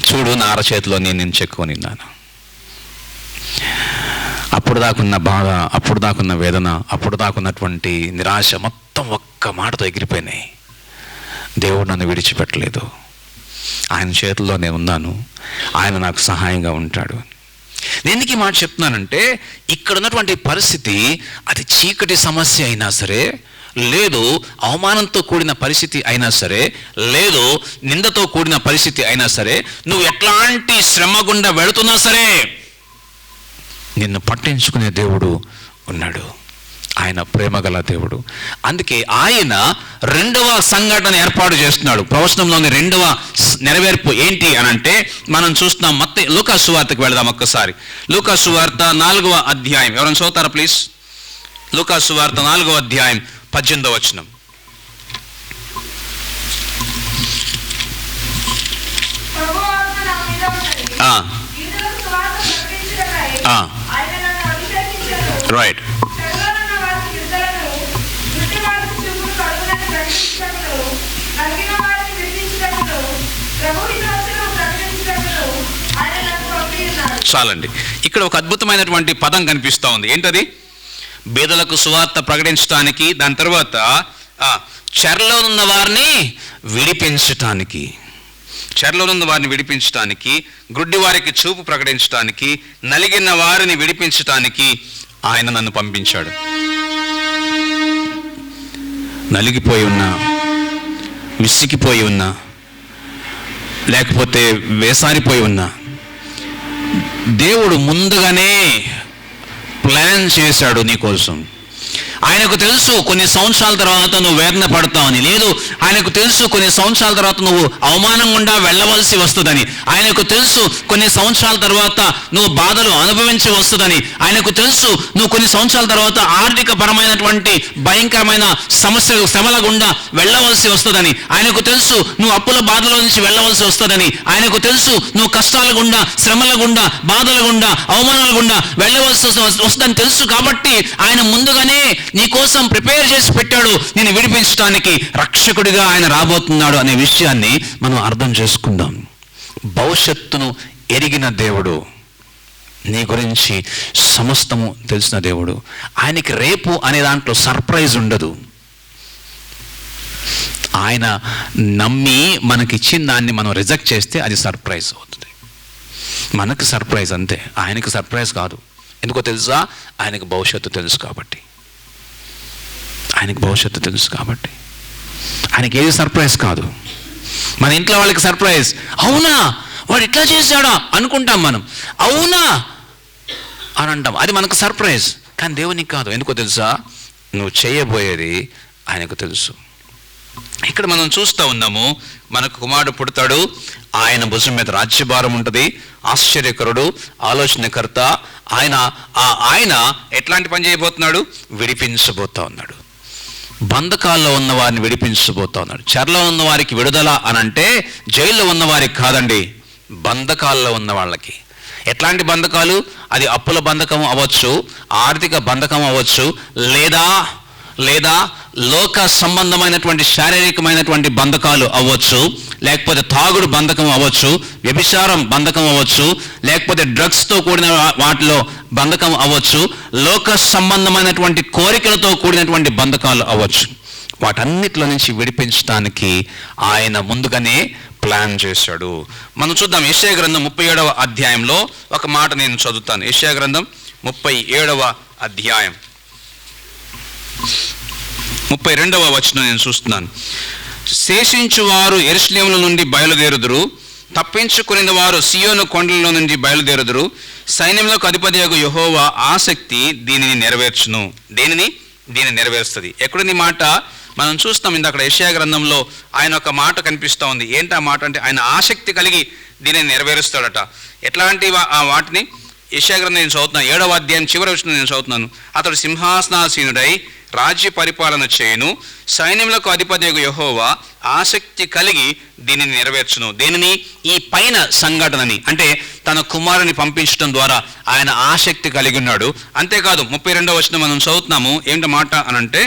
చూడు నా అరచేతిలో నేను చెక్కుని ఉన్నాను. అప్పుడు దాకున్న బాధ, అప్పుడు దాకున్న వేదన, అప్పుడు దాకున్నటువంటి నిరాశ మొత్తం ఒక్క మాటతో ఎగిరిపోయినాయి. దేవుడు నన్ను విడిచిపెట్టలేదు, ఆయన చేతుల్లో నేను ఉన్నాను, ఆయన నాకు సహాయంగా ఉంటాడు. ఎందుకు ఈ మాట చెప్తున్నానంటే, ఇక్కడ ఉన్నటువంటి పరిస్థితి అది చీకటి సమస్య అయినా సరే, లేదు అవమానంతో కూడిన పరిస్థితి అయినా సరే, లేదు నిందతో కూడిన పరిస్థితి అయినా సరే, నువ్వు ఎట్లాంటి శ్రమ గుండా వెళుతున్నా సరే నిన్ను పట్టించుకునే దేవుడు ఉన్నాడు. ఆయన ప్రేమగల దేవుడు. అందుకే ఆయన రెండవ సంఘటన ఏర్పాటు చేస్తున్నాడు. ప్రవచనంలోని రెండవ నెరవేర్పు ఏంటి అని అంటే, మనం చూస్తున్నాం. లూకా సువార్తకు వెళదాం ఒక్కసారి. లూకా సువార్త 4వ అధ్యాయం, ఎవరైనా చదువుతారా ప్లీజ్? లూకా సువార్త 4వ అధ్యాయం 18వ వచనం. రైట్. చాలండి. ఇక్కడ ఒక అద్భుతమైనటువంటి పదం కనిపిస్తూ ఉంది. ఏంటది? బీదలకు సువార్త ప్రకటించడానికి, దాని తర్వాత చెరలో ఉన్న వారిని విడిపించటానికి, గుడ్డి వారికి చూపు ప్రకటించటానికి, నలిగిన వారిని విడిపించటానికి ఆయన నన్ను పంపించాడు. నలిగిపోయి ఉన్నా, విసిగిపోయి ఉన్నా, లేకపోతే వేసారిపోయి ఉన్నా, దేవుడు ముందుగానే ప్లాన్ చేశాడు నీ కోసం. ఆయనకు తెలుసు కొన్ని సంవత్సరాల తర్వాత నువ్వు వేదన పడతావని. లేదు, ఆయనకు తెలుసు కొన్ని సంవత్సరాల తర్వాత నువ్వు అవమానం గుండా వెళ్ళవలసి వస్తుందని. ఆయనకు తెలుసు కొన్ని సంవత్సరాల తర్వాత నువ్వు బాధలు అనుభవించి వస్తుందని. ఆయనకు తెలుసు నువ్వు కొన్ని సంవత్సరాల తర్వాత ఆర్థిక పరమైనటువంటి భయంకరమైన సమస్యలు, శ్రమల గుండా వెళ్ళవలసి వస్తుందని. ఆయనకు తెలుసు నువ్వు అప్పుల బాధల నుంచి వెళ్ళవలసి వస్తుందని. ఆయనకు తెలుసు నువ్వు కష్టాల గుండా, శ్రమల గుండా, బాధల గుండా, అవమానాల గుండా వెళ్ళవలసి వస్తుందని తెలుసు. కాబట్టి ఆయన ముందుగానే నీ కోసం ప్రిపేర్ చేసి పెట్టాడు. నేను విడిపించడానికి రక్షకుడిగా ఆయన రాబోతున్నాడు అనే విషయాన్ని మనం అర్థం చేసుకుందాం. భవిష్యత్తును ఎరిగిన దేవుడు, నీ గురించి సమస్తము తెలిసిన దేవుడు. ఆయనకి రేపు అనే దాంట్లో సర్ప్రైజ్ ఉండదు. ఆయన నమ్మి మనకిచ్చిన దాన్ని మనం రిజెక్ట్ చేస్తే అది సర్ప్రైజ్ అవుతుంది. మనకు సర్ప్రైజ్ అంతే, ఆయనకి సర్ప్రైజ్ కాదు. ఎందుకో తెలుసా? ఆయనకు భవిష్యత్తు తెలుసు కాబట్టి. ఆయనకి ఏది సర్ప్రైజ్ కాదు. మన ఇంట్లో వాళ్ళకి సర్ప్రైజ్. అవునా, వాడు ఇట్లా చేశాడా అనుకుంటాం మనం. అవునా అని అంటాం, అది మనకు సర్ప్రైజ్. కానీ దేవునికి కాదు. ఎందుకో తెలుసా? నువ్వు చేయబోయేది ఆయనకు తెలుసు. ఇక్కడ మనం చూస్తూ ఉన్నాము, మనకు కుమారుడు పుడతాడు, ఆయన భుజం మీద రాజ్యభారం ఉంటుంది, ఆశ్చర్యకరుడు, ఆలోచనకర్త. ఆయన ఎట్లాంటి పని చేయబోతున్నాడు? విడిపించబోతా ఉన్నాడు. బంధకాల్లో ఉన్న వారిని విడిపించబోతా ఉన్నాడు. చెరలో ఉన్న వారికి విడుదల అని అంటే జైల్లో ఉన్న వారికి కాదండి, బంధకాల్లో ఉన్న వాళ్ళకి. ఎట్లాంటి బంధకాలు? అది అప్పుల బంధకం అవ్వచ్చు, ఆర్థిక బంధకం అవ్వచ్చు, లేదా లోక సంబంధమైనటువంటి శారీరకమైనటువంటి బంధకాలు అవ్వచ్చు, లేకపోతే తాగుడు బంధకం అవ్వచ్చు, వ్యభిచారం బంధకం అవ్వచ్చు, లేకపోతే డ్రగ్స్తో కూడిన వాటిలో బంధకం అవ్వచ్చు, లోక సంబంధమైనటువంటి కోరికలతో కూడినటువంటి బంధకాలు అవ్వచ్చు. వాటన్నిటిలో నుంచి విడిపించడానికి ఆయన ముందుగానే ప్లాన్ చేశాడు. మనం చూద్దాం. యెషయా గ్రంథం 37వ అధ్యాయంలో ఒక మాట నేను చదువుతాను. యెషయా గ్రంథం 37వ అధ్యాయం 32వ వచనం నేను చూస్తున్నాను. శేషించువారు యెరూషలేములో నుండి బయలుదేరుదురు, తప్పించుకుని వారు సియోను కొండలలో నుండి బయలుదేరుదురు. సైన్యములకు అధిపతియగు యెహోవా ఆసక్తి దీనిని నెరవేర్చును. దీనిని నెరవేరుస్తుంది. ఎక్కడుంది మాట? మనం చూస్తాం. ఇందాక యెషయా గ్రంథంలో ఆయన ఒక మాట కనిపిస్తూ ఉంది. ఏంటి ఆ మాట అంటే, ఆయన ఆసక్తి కలిగి దీనిని నెరవేరుస్తాడట. ఎట్లాంటి ఆ వాటిని? యెషయా గ్రంథం నేను చదువుతున్నాను, 7వ అధ్యాయం చివరి వచనం నేను చదువుతున్నాను. అతడు సింహాసనాసీనుడై రాజ్య పరిపాలన చేయును, సైన్యములకు అధిపతియగు యెహోవా ఆసక్తి కలిగి దీనిని నెరవేర్చును. దీనిని, ఈ పైన సంఘటనని, అంటే తన కుమారుని పంపించడం ద్వారా ఆయన ఆసక్తి కలిగి ఉన్నాడు. అంతేకాదు 32వ వచనం మనం చదువుతున్నాము. ఏంటి మాట అనంటే,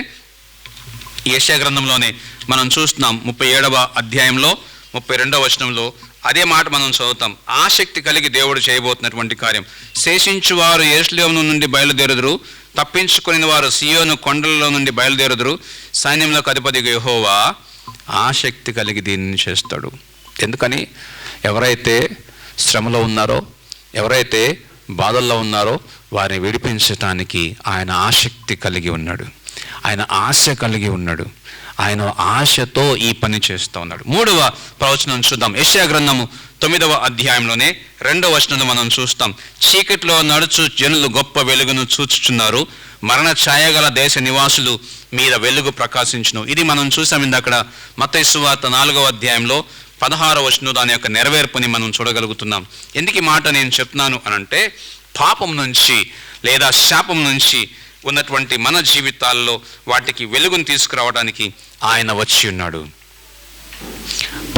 యెషయా గ్రంథంలోనే మనం చూస్తున్నాం. 37వ అధ్యాయంలో 32వ వచనంలో అదే మాట మనం చదువుతాం. ఆసక్తి కలిగి దేవుడు చేయబోతున్నటువంటి కార్యం. శేషించువారు యెరూషలేము నుండి బయలుదేరుదురు, తప్పించుకుని వారు సియోను కొండలలో నుండి బయలుదేరుదురు. సైన్యంలోకి అధిపతిగా యెహోవా ఆసక్తి కలిగి దీనిని చేస్తాడు. ఎందుకని? ఎవరైతే శ్రమలో ఉన్నారో, ఎవరైతే బాధల్లో ఉన్నారో వారిని విడిపించటానికి ఆయన ఆసక్తి కలిగి ఉన్నాడు, ఆయన ఆశ కలిగి ఉన్నాడు, ఆయన ఆశతో ఈ పని చేస్తూ ఉన్నాడు. 3వ ప్రవచనం చూద్దాం. యెషయా గ్రంథము 9వ అధ్యాయంలోనే 2వ వచనం మనం చూస్తాం. చీకట్లో నడుచు జనులు గొప్ప వెలుగును చూచుచున్నారు, మరణ ఛాయగల దేశ నివాసులు మీద వెలుగు ప్రకాశించును. ఇది మనం చూసాం ఇందాక మత్తయి సువార్త 4వ అధ్యాయంలో 16వ వచనం దాని యొక్క నెరవేర్పుని మనం చూడగలుగుతున్నాం. ఎందుకు ఈ మాట నేను చెప్తున్నాను అనంటే, పాపం నుంచి లేదా శాపం నుంచి ఉన్నటువంటి మన జీవితాల్లో వాటికి వెలుగును తీసుకురావడానికి ఆయన వచ్చి ఉన్నాడు.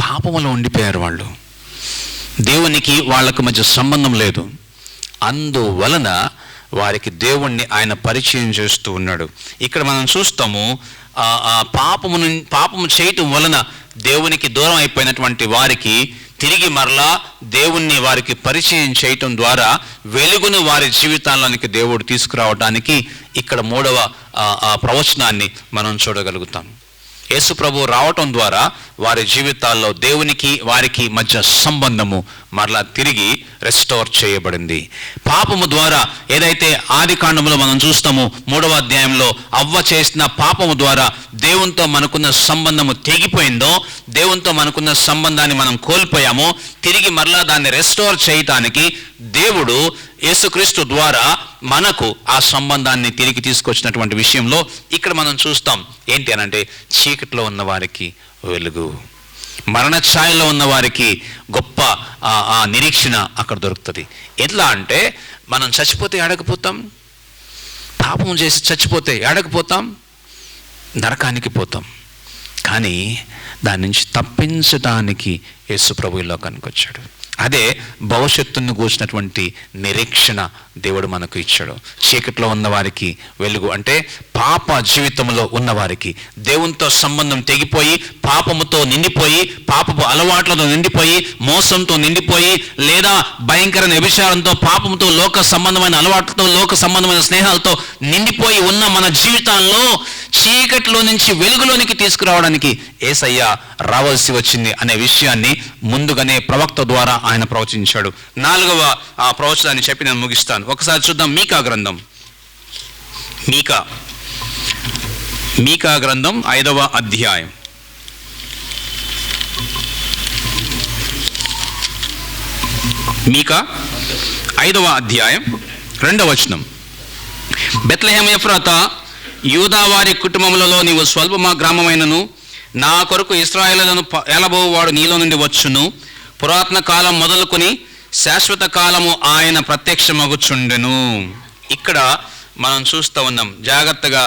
పాపంలో ఉండిపోయారు వాళ్ళు, దేవునికి వాళ్ళకు మధ్య సంబంధం లేదు. అందువలన వారికి దేవుణ్ణి ఆయన పరిచయం చేస్తూ ఉన్నాడు. ఇక్కడ మనం చూస్తాము, పాపము చేయటం వలన దేవునికి దూరం అయిపోయినటువంటి వారికి తిరిగి మరలా దేవుణ్ణి వారికి పరిచయం చేయటం ద్వారా వెలుగును వారి జీవితాల్లోనికి దేవుడు తీసుకురావడానికి ఇక్కడ 3వ ప్రవచనాన్ని మనం చూడగలుగుతాం. యేసు ప్రభు రావటం ద్వారా వారి జీవితాల్లో దేవునికి వారికి మధ్య సంబంధము మరలా తిరిగి రెస్టోర్ చేయబడింది. పాపము ద్వారా ఏదైతే ఆది కాండములో మనం చూస్తామో 3వ అధ్యాయంలో అవ్వ చేసిన పాపము ద్వారా దేవునితో మనకున్న సంబంధము తెగిపోయిందో, దేవునితో మనకున్న సంబంధాన్ని మనం కోల్పోయామో, తిరిగి మరలా దాన్ని రెస్టోర్ చేయటానికి దేవుడు యేసుక్రీస్తు ద్వారా మనకు ఆ సంబంధాన్ని తిరిగి తీసుకొచ్చినటువంటి విషయంలో ఇక్కడ మనం చూస్తాం. ఏంటి అనంటే, చీకట్లో ఉన్న వారికి వెలుగు, మరణ ఛాయలో ఉన్న వారికి గొప్ప ఆ నిరీక్షణ అక్కడ దొరుకుతుంది. ఎట్లా అంటే, మనం చచ్చిపోతే ఏడకపోతాం, పాపం చేసి చచ్చిపోతే ఏడకపోతాం, నరకానికి పోతాం. కానీ దాని నుంచి తప్పించడానికి యేసు ప్రభు ఈ లోకానికి వచ్చాడు. అదే భవిష్యత్తును కూర్చున్నటువంటి నిరీక్షణ దేవుడు మనకు ఇచ్చాడు. చీకట్లో ఉన్నవారికి వెలుగు అంటే, పాప జీవితంలో ఉన్నవారికి, దేవునితో సంబంధం తెగిపోయి పాపముతో నిండిపోయి, పాపపు అలవాట్లతో నిండిపోయి, మోసంతో నిండిపోయి, లేదా భయంకర వ్యభిచారంతో, పాపంతో, లోక సంబంధమైన అలవాట్లతో, లోక సంబంధమైన స్నేహాలతో నిండిపోయి ఉన్న మన జీవితాల్లో చీకట్లో నుంచి వెలుగులోనికి తీసుకురావడానికి యేసయ్య రావాల్సి వచ్చింది అనే విషయాన్ని ముందుగానే ప్రవక్త ద్వారా ఆయన ప్రవచించాడు. 4వ ప్రవచనాన్ని చెప్పి నేను ముగిస్తాను. ఒకసారి చూద్దాం. మీకా గ్రంథం 5వ అధ్యాయం. మీకా 5వ అధ్యాయం 2వ వచనం. బెత్లెహేము ఎఫ్రాతా, యూదా వారి కుటుంబములలో నీవు స్వల్పమా గ్రామమైనను, నా కొరకు ఇశ్రాయేలులను ఏలబోవాడు నీలో నుండి వచ్చును. పురాతన కాలం మొదలుకొని శాశ్వత కాలము ఆయన ప్రత్యక్షమగుచుండెను. ఇక్కడ మనం చూస్తూ ఉన్నాం. జాగ్రత్తగా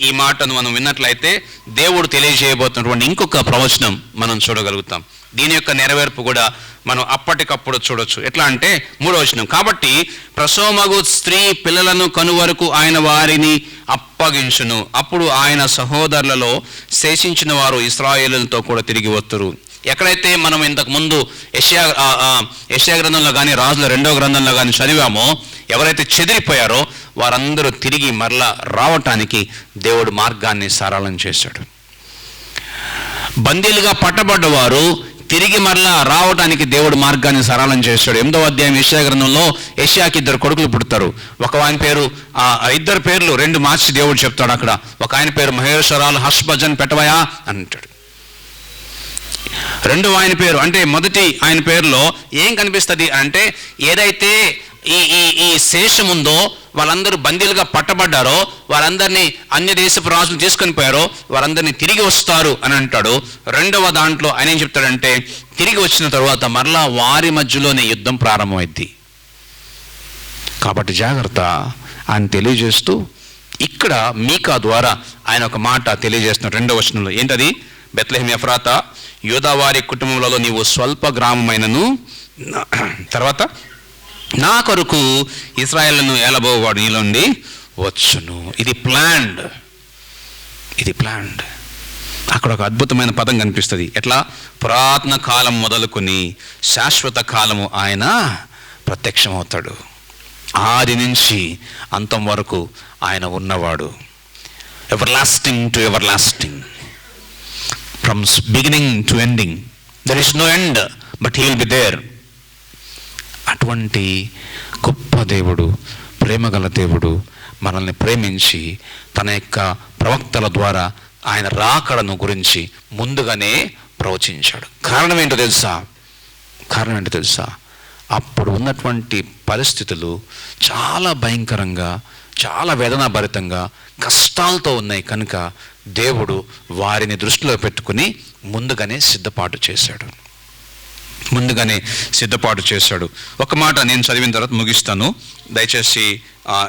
ఈ మాటను మనం విన్నట్లయితే దేవుడు తెలియజేయబోతున్నటువంటి ఇంకొక ప్రవచనం మనం చూడగలుగుతాం. దీని యొక్క నెరవేర్పు కూడా మనం అప్పటికప్పుడు చూడొచ్చు. ఎట్లా అంటే 3వ వచనం. కాబట్టి ప్రసవమగు స్త్రీ పిల్లలను కనువరకు ఆయన వారిని అప్పగించును, అప్పుడు ఆయన సహోదరులలో శేషించిన వారు ఇశ్రాయేలులతో కూడా తిరిగి వస్తురు. ఎక్కడైతే మనం ఇంతకు ముందు యెషయా గ్రంథంలో కానీ రాజుల 2వ గ్రంథంలో కానీ చదివామో, ఎవరైతే చెదిరిపోయారో వారందరూ తిరిగి మరలా రావటానికి దేవుడు మార్గాన్ని సరళం చేశాడు. బందీలుగా పట్టబడ్డవారు తిరిగి మరలా రావడానికి దేవుడు మార్గాన్ని సరళం చేశాడు. 8వ అధ్యాయం యెషయా గ్రంథంలో యెషయాకి 2 కొడుకులు పుడతారు. ఒక ఆయన పేరు, 2 పేర్లు 2 మార్చి దేవుడు చెప్తాడు అక్కడ. ఒక ఆయన పేరు మహేశ్వరాలు హష్బజన్ పెట్టవయా అంటాడు. 2వ ఆయన పేరు అంటే మొదటి ఆయన పేరులో ఏం కనిపిస్తుంది అంటే, ఏదైతే ఈ శేషం ఉందో, వాళ్ళందరూ బందీలుగా పట్టబడ్డారో, వారందరినీ అన్య దేశపు రాజులు తీసుకొని పోయారో వారందరినీ తిరిగి వస్తారు అని అంటాడు. 2వ దాంట్లో ఆయన ఏం చెప్తాడంటే, తిరిగి వచ్చిన తర్వాత మరలా వారి మధ్యలోనే యుద్ధం ప్రారంభమైంది. కాబట్టి జాగ్రత్త అని తెలియజేస్తూ ఇక్కడ మీకా ద్వారా ఆయన ఒక మాట తెలియజేస్తున్నాడు 2వ వచనంలో. ఏంటది? బెత్లెహేము ఎఫ్రాతా, యూదా వారి కుటుంబంలో నీవు స్వల్ప గ్రామమైనను, తర్వాత నా కొరకు ఇశ్రాయేలును ఏలబోవాడు నీలో నుండి వచ్చును. ఇది ప్లాన్డ్. అక్కడ ఒక అద్భుతమైన పదం కనిపిస్తుంది. ఎట్లా? పురాతన కాలం మొదలుకొని శాశ్వత కాలము ఆయన ప్రత్యక్షమవుతాడు. ఆది నుంచి అంతం వరకు ఆయన ఉన్నవాడు. Everlasting to everlasting, from beginning to ending. There is no end, but he will be there. అటువంటి గొప్ప దేవుడు, ప్రేమగల దేవుడు మనల్ని ప్రేమించి తన యొక్క ప్రవక్తల ద్వారా ఆయన రాకడను గురించి ముందుగానే ప్రవచించాడు. కారణం ఏంటో తెలుసా? అప్పుడు ఉన్నటువంటి పరిస్థితులు చాలా భయంకరంగా, చాలా వేదనాభరితంగా, కష్టాలతో ఉన్నాయి కనుక దేవుడు వారిని దృష్టిలో పెట్టుకుని ముందుగానే సిద్ధపాటు చేశాడు. ఒక మాట నేను చదివిన తర్వాత ముగిస్తాను, దయచేసి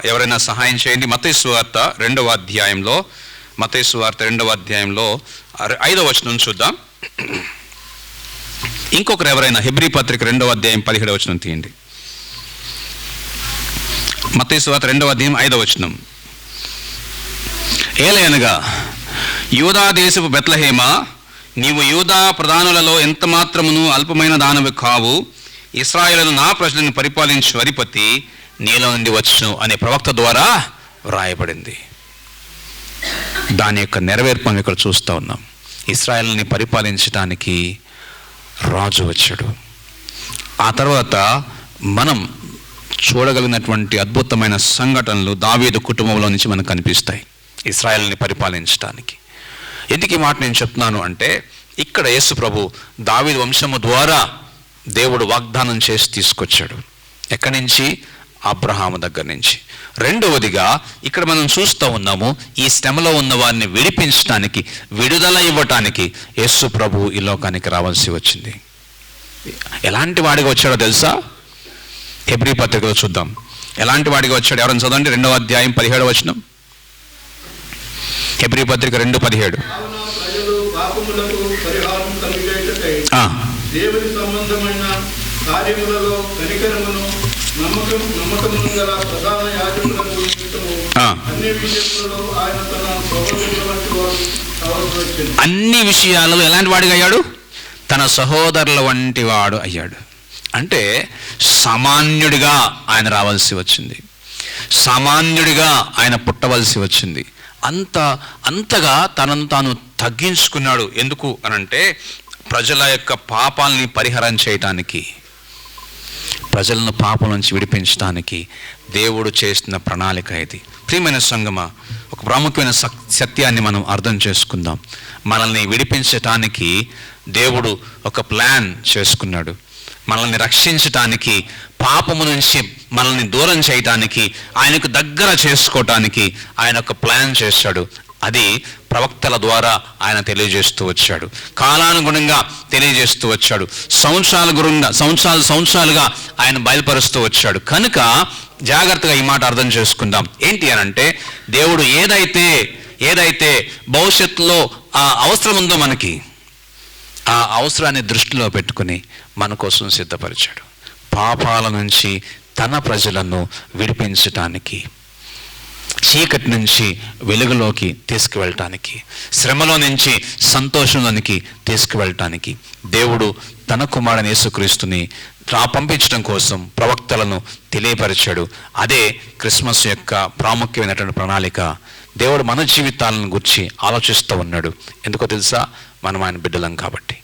ఎవరైనా సహాయం చేయండి. మత్తయి సువార్త 2వ అధ్యాయంలో 5వ వచనం చూద్దాం. ఇంకొకరు ఎవరైనా హెబ్రీ పత్రిక 2వ అధ్యాయం 17వ వచనం తీయండి. మత్తయి సువార్త 2వ అధ్యాయం 5వ వచనం. ఏలయనగా యూదా దేశపు బెత్లెహేమా, నీవు యూదా ప్రధానులలో ఎంత మాత్రమును అల్పమైన దానవి కావు, ఇశ్రాయేలును నా ప్రజలను పరిపాలించు అధిపతి నీలో నుండి వచ్చును అనే ప్రవక్త ద్వారా వ్రాయబడింది. దాని యొక్క నెరవేర్పు ఇక్కడ చూస్తూ ఉన్నాం. ఇశ్రాయేలుని పరిపాలించడానికి రాజు వచ్చాడు. ఆ తర్వాత మనం చూడగలిగినటువంటి అద్భుతమైన సంఘటనలు దావీదు కుటుంబంలో నుంచి మనకు కనిపిస్తాయి ఇశ్రాయేలుని పరిపాలించడానికి. ఎందుకు ఈ మాట నేను చెప్తున్నాను అంటే, ఇక్కడ యేసు ప్రభు దావీదు వంశము ద్వారా దేవుడు వాగ్దానం చేసి తీసుకొచ్చాడు. ఎక్కడి నుంచి? అబ్రహాము దగ్గర నుంచి. రెండవదిగా ఇక్కడ మనం చూస్తూ ఉన్నాము, ఈ శ్రమలో ఉన్న వారిని విడిపించడానికి, విడుదల ఇవ్వటానికి యేసు ప్రభు ఈ లోకానికి రావాల్సి వచ్చింది. ఎలాంటి వాడిగా వచ్చాడో తెలుసా? హెబ్రీ పత్రికలో చూద్దాం ఎలాంటి వాడిగా వచ్చాడు. ఎవరైనా చదవండి 2వ అధ్యాయం 17వ వచనం. హెబ్రీ పత్రిక 2:17. దేవుని సంబంధమైన కార్యములలో కనికరమును నమ్మకమును గల ప్రధాన యాజకులకు నిమిత్తము అన్ని విషయాలలో ఆయన తన సహోదరుల వంటి వాడు కావాల్సి వచ్చింది. అన్ని విషయాలలో ఎలాంటి వాడిగా అయ్యాడు? తన సహోదరుల వంటి వాడు అయ్యాడు. అంటే సామాన్యుడిగా ఆయన రావాల్సి వచ్చింది, సామాన్యుడిగా ఆయన పుట్టవలసి వచ్చింది. అంతగా తనను తాను తగ్గించుకున్నాడు. ఎందుకు అనంటే, ప్రజల యొక్క పాపాలని పరిహారం చేయటానికి, ప్రజలను పాపం నుంచి విడిపించడానికి దేవుడు చేసిన ప్రణాళిక ఇది. ప్రియమైన సంగమా, ఒక ప్రాముఖ్యమైన సత్యాన్ని మనం అర్థం చేసుకుందాం. మనల్ని విడిపించటానికి దేవుడు ఒక ప్లాన్ చేసుకున్నాడు. మనల్ని రక్షించటానికి, పాపము నుంచి మనల్ని దూరం చేయటానికి, ఆయనకు దగ్గర చేసుకోవటానికి ఆయన ఒక ప్లాన్ చేశాడు. అది ప్రవక్తల ద్వారా ఆయన తెలియజేస్తూ వచ్చాడు, కాలానుగుణంగా తెలియజేస్తూ వచ్చాడు, సంవత్సరాలుగా ఆయన బయలుపరుస్తూ వచ్చాడు. కనుక జాగ్రత్తగా ఈ మాట అర్థం చేసుకుందాం. ఏంటి అనంటే, దేవుడు ఏదైతే భవిష్యత్తులో ఆ అవసరం ఉందో మనకి, ఆ అవసరాన్ని దృష్టిలో పెట్టుకుని మన కోసం సిద్ధపరిచాడు. పాపాల నుంచి తన ప్రజలను విడిపించటానికి, చీకటి నుంచి వెలుగులోకి తీసుకువెళ్ళటానికి, శ్రమలో నుంచి సంతోషంలోనికి తీసుకువెళ్ళటానికి దేవుడు తన కుమారుని యేసుక్రీస్తుని పంపించడం కోసం ప్రవక్తలను తెలియపరిచాడు. అదే క్రిస్మస్ యొక్క ప్రాముఖ్యమైనటువంటి ప్రణాళిక. దేవుడు మన జీవితాలను గురించి ఆలోచిస్తూ ఉన్నాడు. ఎందుకో తెలుసా? మనం ఆయన బిడ్డలం కాబట్టి.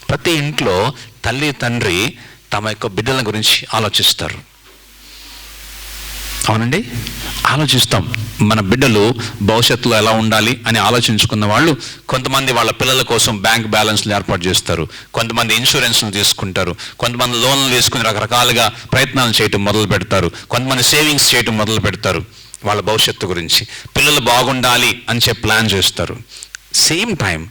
ప్రతి ఇంట్లో తల్లి తండ్రి తమ యొక్క బిడ్డల గురించి ఆలోచిస్తారు. అవునండి, ఆలోచిస్తాం. మన బిడ్డలు భవిష్యత్తులో ఎలా ఉండాలి అని ఆలోచించుకున్న వాళ్ళు కొంతమంది వాళ్ళ పిల్లల కోసం బ్యాంక్ బ్యాలెన్స్లు ఏర్పాటు చేస్తారు, కొంతమంది ఇన్సూరెన్స్లు తీసుకుంటారు, కొంతమంది లోన్లు తీసుకుని రకరకాలుగా ప్రయత్నాలు చేయటం మొదలు పెడతారు, కొంతమంది సేవింగ్స్ చేయటం మొదలు పెడతారు. వాళ్ళ భవిష్యత్తు గురించి, పిల్లలు బాగుండాలి అని చెప్పి ప్లాన్ చేస్తారు. సేమ్ టైం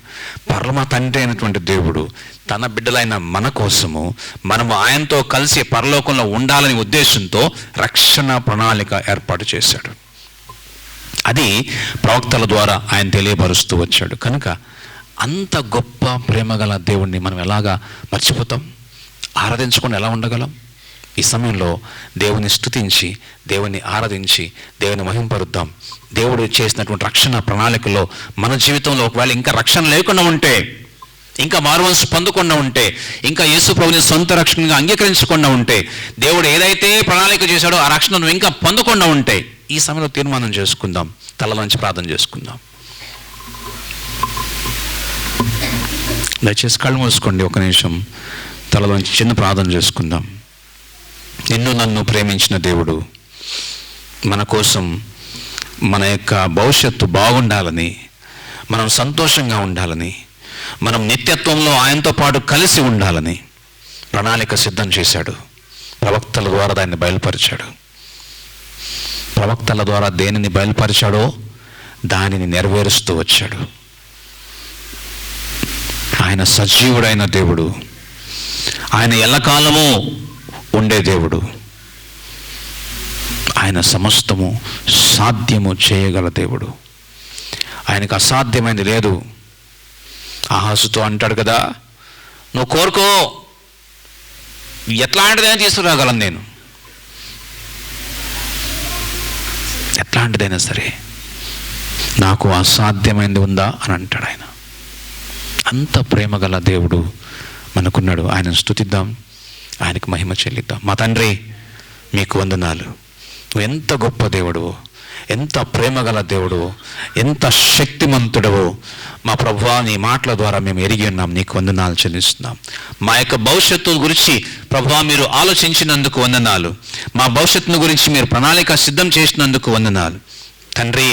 పరమ తండ్రి అయినటువంటి దేవుడు తన బిడ్డలైన మన కోసము, మనము ఆయనతో కలిసి పరలోకంలో ఉండాలని ఉద్దేశంతో రక్షణ ప్రణాళిక ఏర్పాటు చేశాడు. అది ప్రవక్తల ద్వారా ఆయన తెలియపరుస్తూ వచ్చాడు. కనుక అంత గొప్ప ప్రేమగల దేవుణ్ణి మనం ఎలాగా మర్చిపోతాం? ఆరాధించకుండా ఎలా ఉండగలం? ఈ సమయంలో దేవుని స్తుతించి, దేవుని ఆరాధించి, దేవుని మహింపరుద్దాం. దేవుడు చేసినటువంటి రక్షణ ప్రణాళికలో మన జీవితంలో ఒకవేళ ఇంకా రక్షణ లేకుండా ఉంటే, ఇంకా మారుమనసు పొందకుండా ఉంటే, ఇంకా యేసు ప్రభుని సొంత రక్షణగా అంగీకరించకుండా ఉంటే, దేవుడు ఏదైతే ప్రణాళిక చేశాడో ఆ రక్షణను ఇంకా పొందకుండా ఉంటే, ఈ సమయంలో తీర్మానం చేసుకుందాం, తలలోంచి ప్రార్థన చేసుకుందాం. దయచేసి కళ్ళు మూసుకోండి, ఒక నిమిషం తలలోంచి చిన్న ప్రార్థన చేసుకుందాం. నిన్ను నన్ను ప్రేమించిన దేవుడు మన కోసం మన యొక్క భవిష్యత్తు బాగుండాలని, మనం సంతోషంగా ఉండాలని, మనం నిత్యత్వంలో ఆయనతో పాటు కలిసి ఉండాలని ప్రణాళిక సిద్ధం చేశాడు. ప్రవక్తల ద్వారా దాన్ని బయలుపరిచాడు. ప్రవక్తల ద్వారా దేనిని బయలుపరిచాడో దానిని నెరవేరుస్తూ వచ్చాడు. ఆయన సజీవుడైన దేవుడు, ఆయన ఎల్లకాలము ఉండే దేవుడు, ఆయన సమస్తము సాధ్యము చేయగల దేవుడు. ఆయనకు అసాధ్యమైనది లేదు. ఆహాసుతో అంటాడు కదా, నువ్వు కోరుకో, ఎట్లాంటిదైనా తీసుకురాగలను నేను, ఎట్లాంటిదైనా సరే, నాకు అసాధ్యమైనది ఉందా అని అంటాడు ఆయన. అంత ప్రేమ గల దేవుడు మనకున్నాడు. ఆయనను స్తుతిద్దాం, ఆయనకు మహిమ చెల్లిద్దాం. మా తండ్రి, మీకు వందనాలు. నువ్వు ఎంత గొప్ప దేవుడువో, ఎంత ప్రేమగల దేవుడువో, ఎంత శక్తిమంతుడవో మా ప్రభువా, నీ మాటల ద్వారా మేము ఎరిగి ఉన్నాం. నీకు వందనాలు చెల్లిస్తున్నాం. మా యొక్క భవిష్యత్తు గురించి ప్రభువా మీరు ఆలోచించినందుకు వందనాలు. మా భవిష్యత్తును గురించి మీరు ప్రణాళిక సిద్ధం చేసినందుకు వందనాలు. తండ్రి,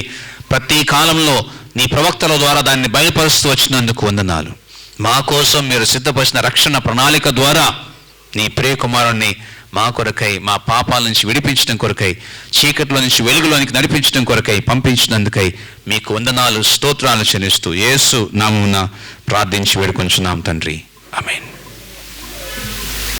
ప్రతి కాలంలో నీ ప్రవక్తల ద్వారా దాన్ని బయలుపరుస్తూ వచ్చినందుకు వందనాలు. మా కోసం మీరు సిద్ధపరిచిన రక్షణ ప్రణాళిక ద్వారా నీ ప్రియ కుమారుణ్ణి మా కొరకై, మా పాపాల నుంచి విడిపించడం కొరకై, చీకట్లో నుంచి వెలుగులోనికి నడిపించడం కొరకై పంపించినందుకై మీకు వందనాలు, స్తోత్రాలు చెల్లిస్తూ యేసు నామమున ప్రార్థించి వేడుకొంచున్నాం తండ్రి. ఆమేన్.